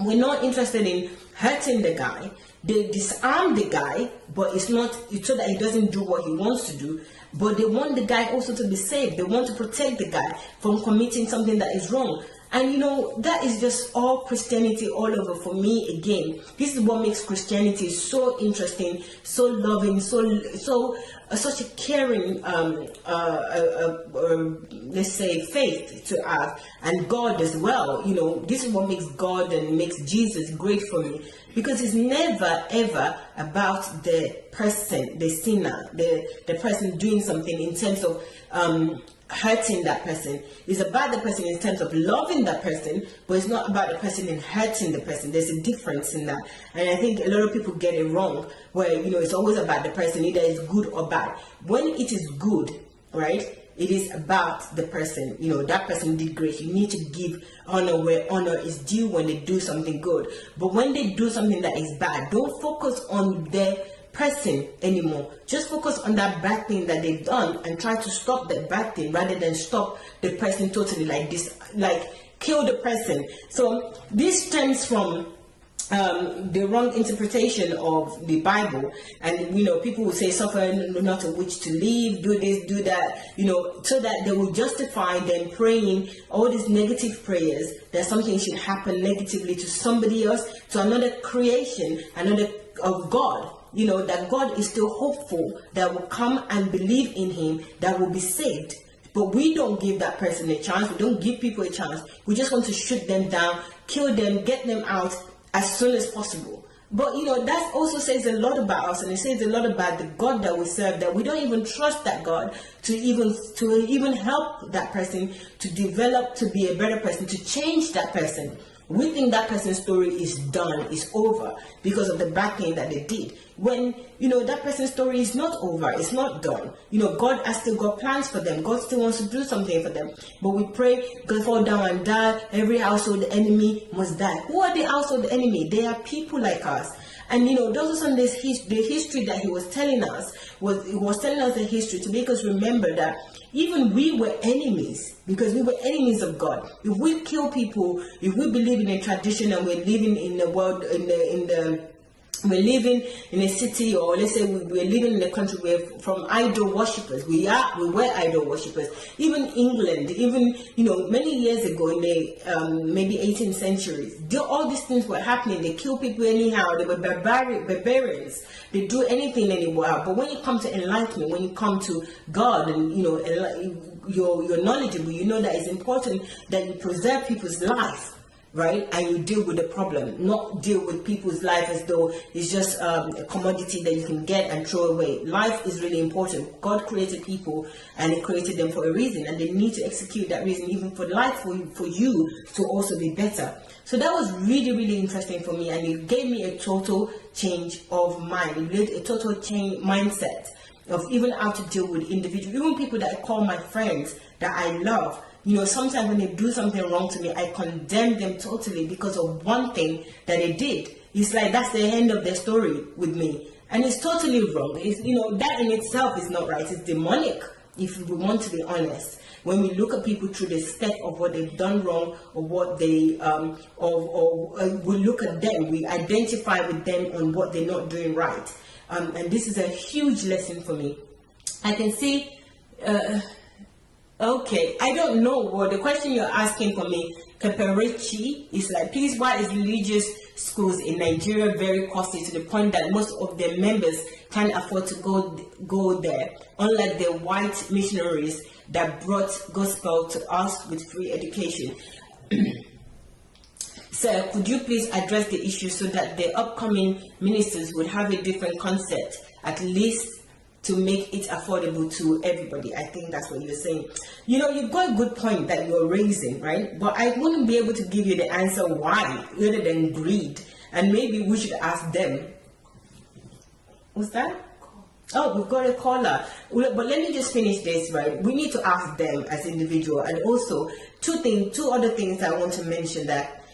were not interested in hurting the guy. They disarmed the guy, but it's not so that he doesn't do what he wants to do. But they want the guy also to be saved. They want to protect the guy from committing something that is wrong. And that is just all Christianity all over for me. Again, this is what makes Christianity so interesting, so loving, such a caring, let's say, faith to have, and God as well. This is what makes God and makes Jesus great for me, because it's never ever about the person, the sinner, the person doing something in terms of hurting that person. It's about the person in terms of loving that person, but it's not about the person in hurting the person. There's a difference in that, and I think a lot of people get it wrong, where it's always about the person, either it's good or bad. When it is good, right, it is about the person. That person did great. You need to give honor where honor is due when they do something good. But when they do something that is bad, don't focus on their person anymore. Just focus on that bad thing that they've done and try to stop that bad thing, rather than stop the person totally, like this, like kill the person. So this stems from the wrong interpretation of the Bible. And people will say, suffer not a witch to live, do this, do that, so that they will justify them praying all these negative prayers, that something should happen negatively to somebody else, to another creation, another of God. That God is still hopeful, that will come and believe in him, that will be saved. But we don't give that person a chance. We don't give people a chance. We just want to shoot them down, kill them, get them out as soon as possible. But that also says a lot about us, and it says a lot about the God that we serve, that we don't even trust that God to even help that person to develop to be a better person, to change that person. We think that person's story is done, is over, because of the bad thing that they did. When, that person's story is not over, it's not done. God has still got plans for them. God still wants to do something for them. But we pray, God fall down and die. Every household enemy must die. Who are the household enemy? They are people like us. And those are some of the history that he was telling us. He was telling us the history to make us remember that even we were enemies, because we were enemies of God. If we kill people, if we believe in a tradition and we're living in the world, we're living in a city, or let's say we're living in a country where from idol worshippers, we were idol worshippers. Even England, many years ago in the maybe 18th century, all these things were happening. They kill people anyhow. They were barbarians. They do anything anywhere. But when you come to enlightenment, when you come to God, and you're knowledgeable, that it's important that you preserve people's life. Right, and you deal with the problem, not deal with people's life as though it's just a commodity that you can get and throw away. Life is really important. God created people, and He created them for a reason, and they need to execute that reason, even for life, for you to also be better. So that was really, really interesting for me, and it gave me a total change of mind. It gave a total change mindset of even how to deal with individuals, even people that I call my friends, that I love. Sometimes when they do something wrong to me, I condemn them totally because of one thing that they did. It's like that's the end of their story with me. And it's totally wrong. It's, that in itself is not right. It's demonic, if we want to be honest. When we look at people through the step of what they've done wrong, or what they, we look at them, we identify with them on what they're not doing right. And this is a huge lesson for me. I can see, okay, I don't know what the question you're asking for me, Keperichi, is like, please, why is religious schools in Nigeria very costly to the point that most of their members can't afford to go there, unlike the white missionaries that brought gospel to us with free education? Sir, could you please address the issue so that the upcoming ministers would have a different concept, at least to make it affordable to everybody? I think that's what you're saying. You've got a good point that you're raising, right? But I wouldn't be able to give you the answer why, other than greed. And maybe we should ask them. What's that? Oh, we've got a caller. But let me just finish this, right? We need to ask them as individual. And also, two other things I want to mention that,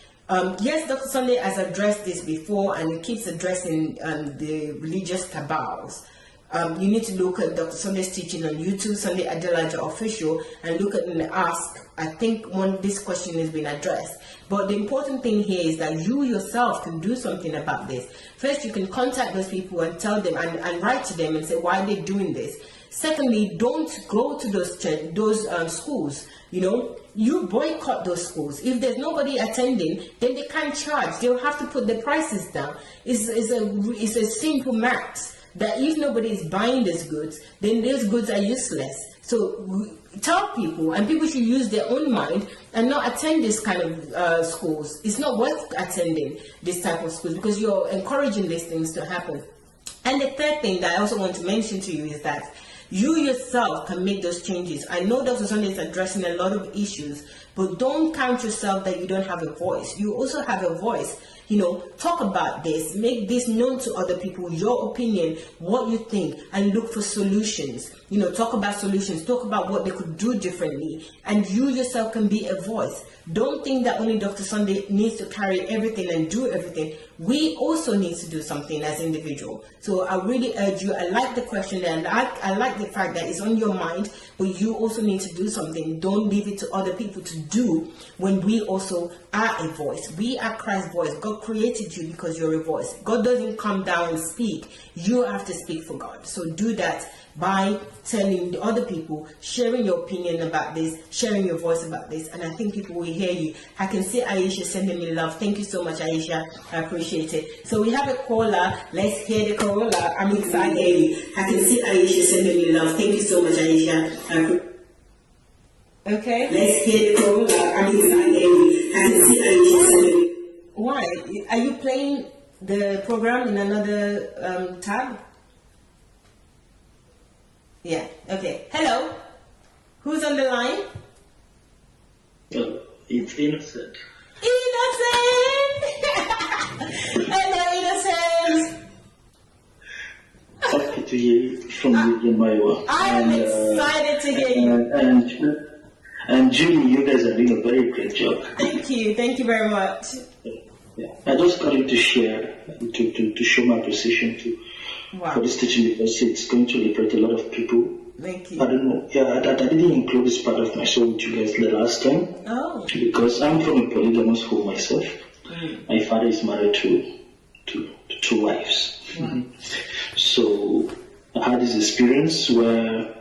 yes, Dr. Sunday has addressed this before, and he keeps addressing the religious cabals. You need to look at Dr. Sunday's teaching on YouTube, Sunday Adelaja Official, and look at and ask. I think this question has been addressed. But the important thing here is that you yourself can do something about this. First, you can contact those people and tell them and write to them and say why they're doing this. Secondly, don't go to those schools. You boycott those schools. If there's nobody attending, then they can't charge. They'll have to put the prices down. It's a simple math. That if nobody is buying these goods, then these goods are useless. So tell people, and people should use their own mind and not attend this kind of schools. It's not worth attending this type of schools because you're encouraging these things to happen. And the third thing that I also want to mention to you is that you yourself can make those changes. I know Dr. Sunday is addressing a lot of issues, but don't count yourself that you don't have a voice. You also have a voice. Talk about this, make this known to other people, your opinion, what you think, and look for solutions. Talk about solutions, talk about what they could do differently, and you yourself can be a voice. Don't think that only Dr. Sunday needs to carry everything and do everything. We also need to do something as individuals. So I really urge you, I like the question, and I like the fact that it's on your mind, but you also need to do something. Don't leave it to other people to do when we also are a voice. We are Christ's voice. God created you because you're a voice. God doesn't come down and speak. You have to speak for God. So do that by telling the other people, sharing your opinion about this, sharing your voice about this, and I think people will hear you. I can see Aisha sending me love. Thank you so much, Aisha. I appreciate it. So we have a caller. Let's hear the caller. I'm excited. I can see Aisha sending me love. Thank you so much, Aisha. Okay. Let's hear the caller. I'm excited. I can see Aisha sending me. Why? Are you playing the program in another tab? Yeah, okay. Hello? Who's on the line? It's Innocent. Innocent! Hello, Innocent! Happy to hear you from you, Maiwa. I am excited to hear you. And Julie, you guys are doing a very great job. Thank you very much. Yeah. I just got to share, to show my appreciation for this teaching because it's going to liberate a lot of people. Thank you. I don't know. Yeah, I didn't include this part of my show with you guys the last time. Oh. Because I'm from a polygamous home myself. My father is married to two wives. So I had this experience where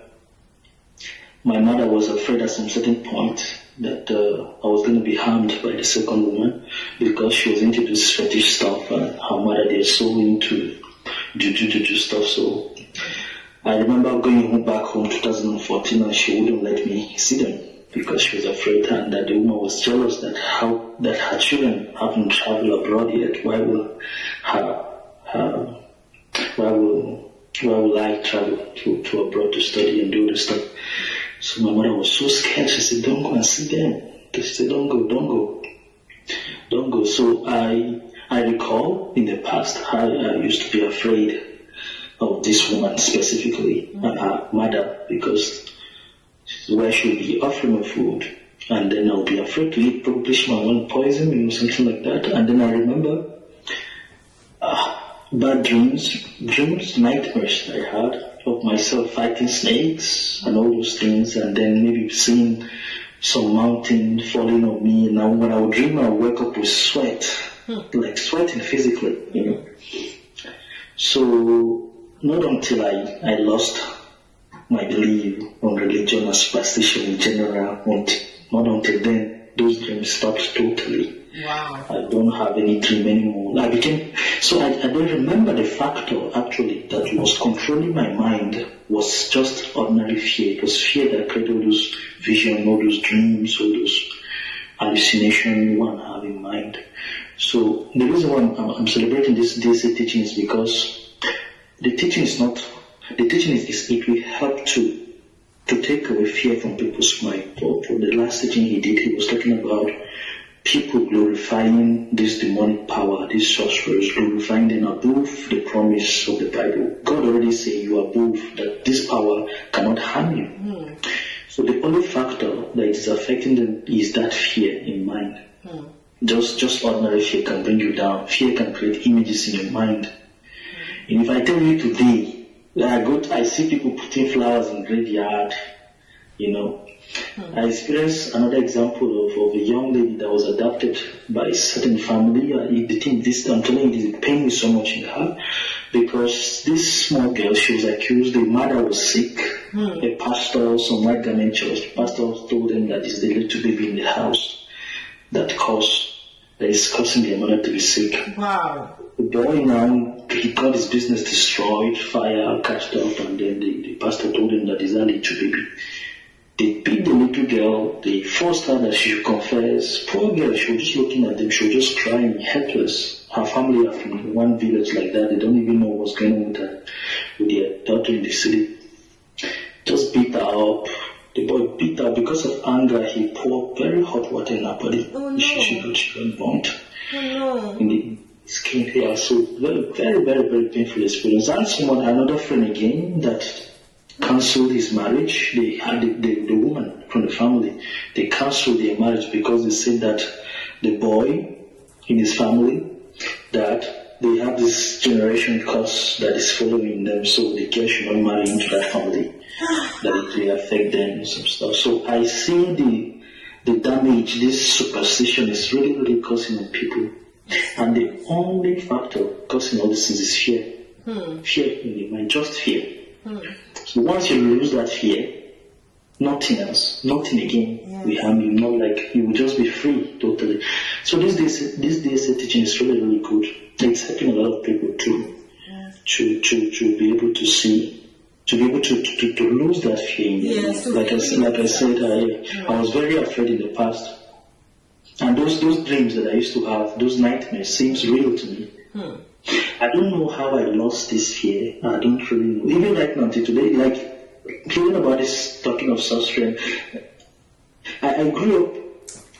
my mother was afraid at some certain point that I was going to be harmed by the second woman because she was into this fetish stuff and her mother they're so into do stuff. So I remember going back home 2014 and she wouldn't let me see them because she was afraid and that the woman was jealous that her children haven't traveled abroad yet. Why will I travel to abroad to study and do this stuff? So my mother was so scared. She said, "Don't go and see them." She said, "Don't go." So I recall in the past how I used to be afraid of this woman specifically and her mother because this is where she'll be offering me food and then I'll be afraid to eat. Probably she might want poison me or something like that. And then I remember bad dreams, nightmares I had of myself fighting snakes and all those things, and then maybe seeing some mountain falling on me. And now when I would dream, I would wake up with sweat, like sweating physically, you know. So not until I lost my belief on religion and superstition in general, not until then, those dreams stopped totally. Wow. I don't have any dream anymore. I don't remember the factor actually that was controlling my mind was just ordinary fear. It was fear that created all those visions, all those dreams, all those hallucinations one have in mind. So the reason why I'm celebrating this DSA teaching is because the teaching is it will help to take away fear from people's mind. For the last teaching he did, he was talking about people glorifying this demonic power, these sorcerers, glorifying them above the promise of the Bible. God already said you are above, that this power cannot harm you. So the only factor that is affecting them is that fear in mind. Just ordinary fear can bring you down. Fear can create images in your mind. And if I tell you today, I see people putting flowers in graveyard, you know. I experienced another example of a young lady that was adopted by a certain family. I'm telling you, it pained me so much in her because this small girl, she was accused, the mother was sick. A pastor, some white garment church, the pastor told them that it's the little baby in the house that is causing their mother to be sick. Wow. The boy now, he got his business destroyed, fire, catched up, and then the pastor told him that it's a little baby. They beat the little girl, they forced her that she should confess. Poor girl, she was just looking at them, she was just crying, helpless. Her family are from one village like that, they don't even know what's going on with their daughter in the city. Just beat her up. The boy beat her because of anger, he poured very hot water in her body. Oh, no. She got burnt. Oh, no. In the skin here, so very, very, very, very painful experience. And another friend again that cancelled his marriage. They had the woman from the family, they cancelled their marriage because they said that the boy in his family, that they have this generation curse that is following them, so the girl should not marry into that family, that it will affect them and some stuff. So I see the damage this superstition is really, really causing on people. And the only factor causing all these things is fear. Fear in the mind, just fear. So once you lose that fear, nothing else, nothing again will harm you. Not like you will just be free totally. So this DSA teaching is really, really good. It's helping a lot of people to be able to see, to be able to lose that fear. Yes, like I said, I was very afraid in the past. And those dreams that I used to have, those nightmares, seems real to me. I don't know how I lost this fear. I don't really know. Even right now, until today, like, hearing about this, talking of sorcery, I grew up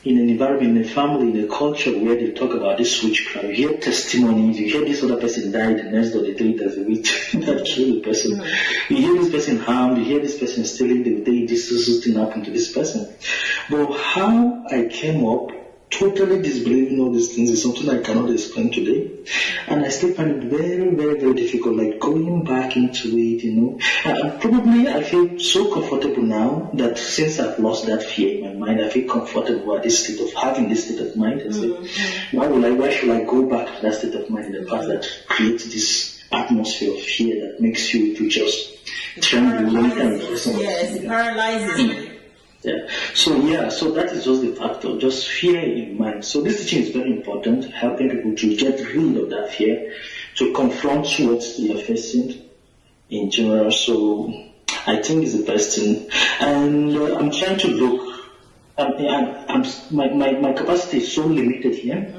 in an environment, in a family, in a culture where they talk about this witchcraft. You hear testimonies, you hear this other person died, the next door they tell it as a witch that killed the person. You hear this person harmed, you hear this person stealing, they will tell you this thing happened to this person. But how I came up totally disbelieving all these things is something I cannot explain today. And I still find it very, very, very difficult, like going back into it, you know. And probably I feel so comfortable now that since I've lost that fear in my mind, I feel comfortable at this state of having this state of mind. I say, why should I go back to that state of mind in the past that creates this atmosphere of fear that makes you to just tremble? Yes, it paralyzes you. So that is just the factor, just fear in mind. So this teaching is very important, helping people to get rid of that fear, to confront what they are facing in general. So I think it's the best thing. And I'm trying to look, my capacity is so limited here.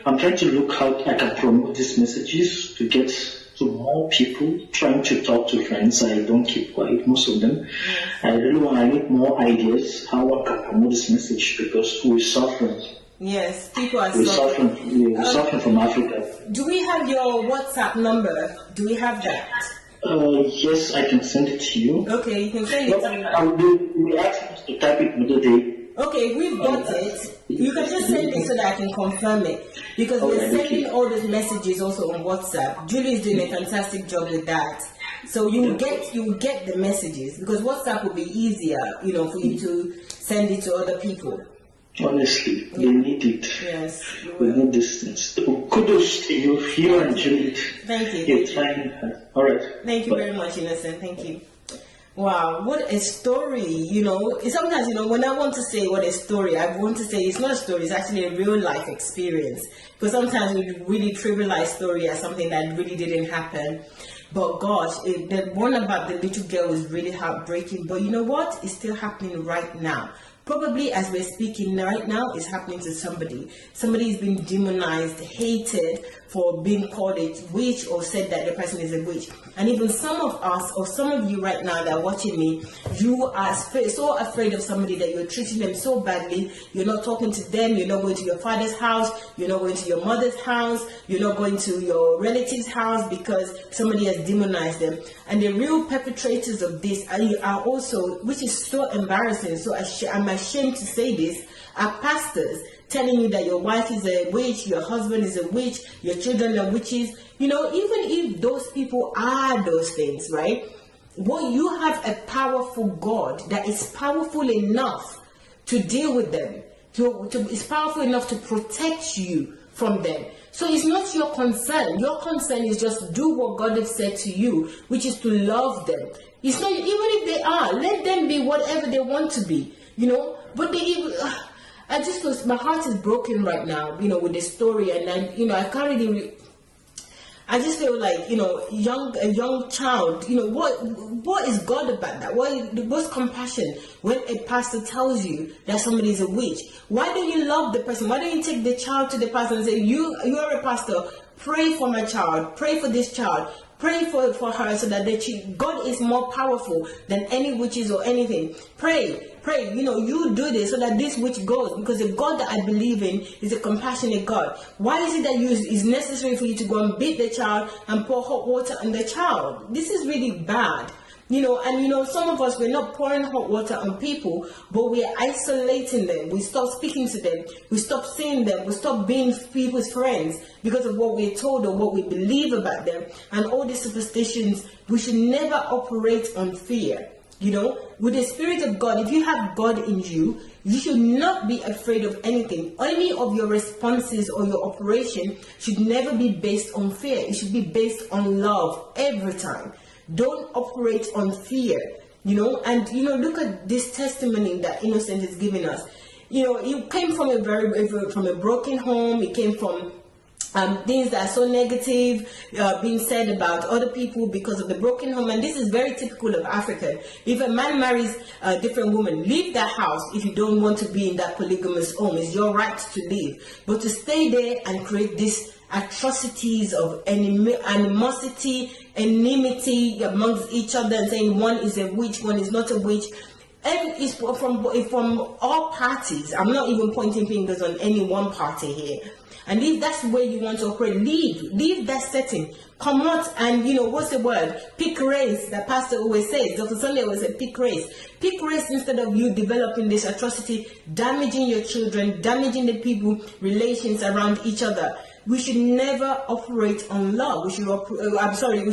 I'm trying to look how I can promote these messages to get to more people, trying to talk to friends. I don't keep quiet, most of them. I need more ideas how one can promote this message because we're suffering. Yes, people are suffering. We're suffering from Africa. Do we have your WhatsApp number? Do we have that? Yes, I can send it to you. Okay, you can send it to me. We asked us to type it another day. Okay, we've got it. You can just send it so that I can confirm it. Because we're sending all those messages also on WhatsApp. Julie is doing a fantastic job with that. So you will get the messages, because WhatsApp will be easier, for you to send it to other people. Honestly, they need it. Yes. We need this thing. So kudos to you and Julie. Thank you. You're trying hard. All right. Thank you very much, Innocent. Thank you. Wow, what a story, Sometimes, when I want to say what a story, I want to say it's not a story, it's actually a real life experience. Because sometimes we really trivialize story as something that really didn't happen. But gosh, the one about the little girl is really heartbreaking. But you know what? It's still happening right now. Probably as we're speaking right now, it's happening to somebody. Somebody is being demonized, hated for being called a witch, or said that the person is a witch. And even some of us, or some of you right now that are watching me, you are so afraid of somebody that you're treating them so badly. You're not talking to them. You're not going to your father's house. You're not going to your mother's house. You're not going to your relative's house because somebody has demonized them. And the real perpetrators of this are also, which is so embarrassing. So I'm ashamed to say this, are pastors telling you that your wife is a witch, your husband is a witch, your children are witches. Even if those people are those things, right? Well, you have a powerful God that is powerful enough to deal with them. It's powerful enough to protect you from them. So it's not your concern. Your concern is just do what God has said to you, which is to love them. It's not, even if they are, let them be whatever they want to be, But I just feel my heart is broken right now, with the story, and I can't really. I just feel like, a young child, what is God about that? What's compassion when a pastor tells you that somebody is a witch? Why don't you love the person? Why don't you take the child to the pastor and say, you are a pastor, pray for my child, pray for this child, pray for her, so that God is more powerful than any witches or anything. Pray, you do this so that this witch goes, because the God that I believe in is a compassionate God. Why is it that it's necessary for you to go and beat the child and pour hot water on the child? This is really bad. Some of us, we're not pouring hot water on people, but we're isolating them. We stop speaking to them. We stop seeing them. We stop being people's friends because of what we're told or what we believe about them. And all these superstitions, we should never operate on fear. With the Spirit of God, if you have God in you, you should not be afraid of anything. Any of your responses or your operation should never be based on fear. It should be based on love every time. Don't operate on fear, and look at this testimony that Innocent is giving us. It came from a broken home. It came from things that are so negative being said about other people because of the broken home, and this is very typical of African. If a man marries a different woman, leave that house if you don't want to be in that polygamous home. It's your right to leave, but to stay there and create this atrocities of animosity, enmity amongst each other, and saying one is a witch, one is not a witch. And it's from all parties. I'm not even pointing fingers on any one party here. And if that's where you want to operate, leave that setting. Come out and, what's the word? Pick race, that pastor always says. Dr. Sunday always said, pick race. Pick race instead of you developing this atrocity, damaging your children, damaging the people, relations around each other. We should never operate on love. We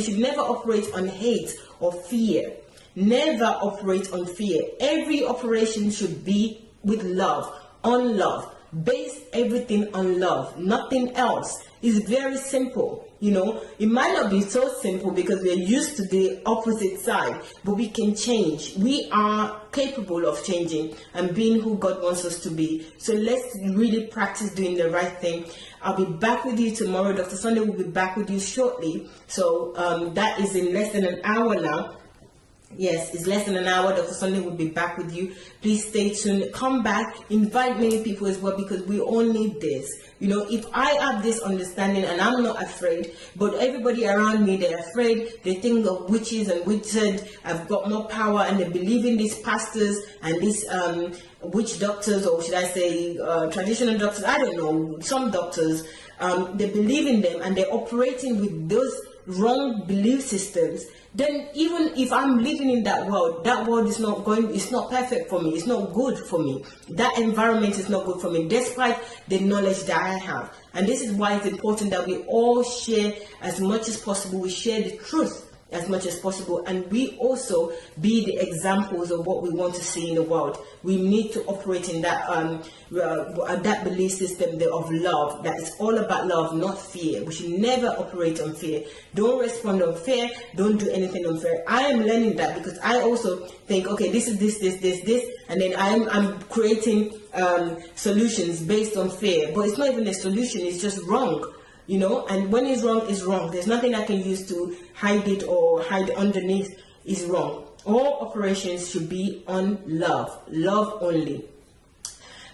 should never operate on hate or fear. Never operate on fear. Every operation should be with love, on love. Base everything on love, nothing else. It's very simple. It might not be so simple because we're used to the opposite side, but we can change. We are capable of changing and being who God wants us to be. So let's really practice doing the right thing. I'll be back with you tomorrow. Dr. Sunday will be back with you shortly. So that is in less than an hour now. Yes, it's less than an hour. Dr. Sunday will be back with you. Please stay tuned. Come back. Invite many people as well, because we all need this. If I have this understanding and I'm not afraid, but everybody around me, they're afraid. They think of witches and wizards have got more power, and they believe in these pastors and these witch doctors, or should I say traditional doctors. I don't know. Some doctors, they believe in them and they're operating with those wrong belief systems, then even if I'm living in that world is not it's not perfect for me, it's not good for me. That environment is not good for me, despite the knowledge that I have. And this is why it's important that we all share as much as possible. We share the truth as much as possible, and we also be the examples of what we want to see in the world. We need to operate in that that belief system of love, that is all about love, not fear. We should never operate on fear. Don't respond on fear, don't do anything on fear. I am learning that, because I also think, okay, this is this, and then I'm creating solutions based on fear, but it's not even a solution, it's just wrong. You know, and when it's wrong, it's wrong. There's nothing I can use to hide it or hide underneath. Is wrong. All operations should be on love only.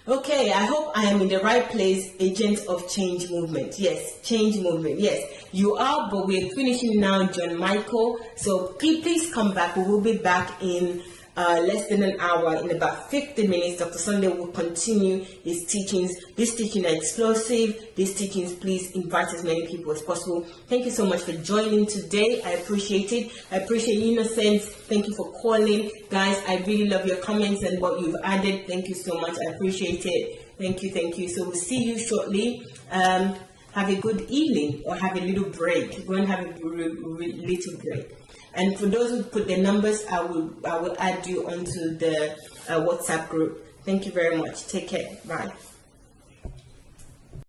Okay, I hope I am in the right place. Agent of change movement. Yes, change movement. Yes, you are, but we're finishing now, John Michael. So please come back. We will be back in less than an hour, in about 50 minutes. Dr. Sunday will continue his teachings. These teachings are explosive. These teachings, please invite as many people as possible. Thank you so much for joining today. I appreciate it. I appreciate Innocence. Thank you for calling. Guys, I really love your comments and what you've added. Thank you so much. I appreciate it. Thank you. So we'll see you shortly. Have a good evening, or have a little break. Go and have a little break. And for those who put their numbers, I will add you onto the WhatsApp group. Thank you very much. Take care. Bye.